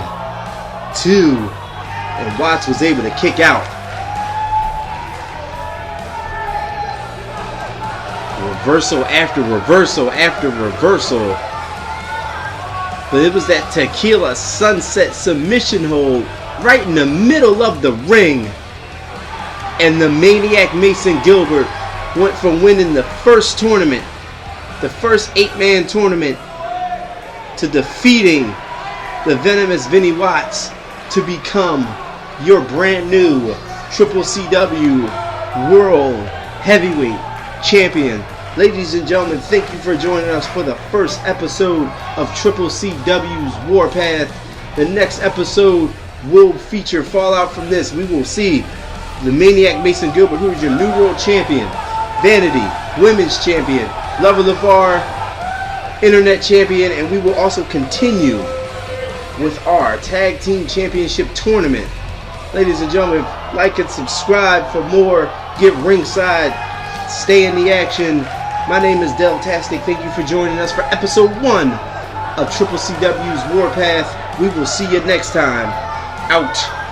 2, and Watts was able to kick out. Reversal after reversal after reversal. But it was that tequila sunset submission hold right in the middle of the ring. And the Maniac Mason Gilbert went from winning the first tournament, the first 8-man tournament, to defeating the venomous Vinny Watts to become your brand new CCCW World Heavyweight Champion. Ladies and gentlemen, thank you for joining us for the first episode of CCCW's Warpath. The next episode will feature fallout from this. We will see the Maniac Mason Gilbert, who is your new world champion, Vanity Women's Champion, Lover Lavar Internet Champion, and we will also continue with our Tag Team Championship Tournament. Ladies and gentlemen, like and subscribe for more. Get ringside. Stay in the action. My name is Deltastic. Thank you for joining us for episode 1 of CCCW's Warpath. We will see you next time. Out.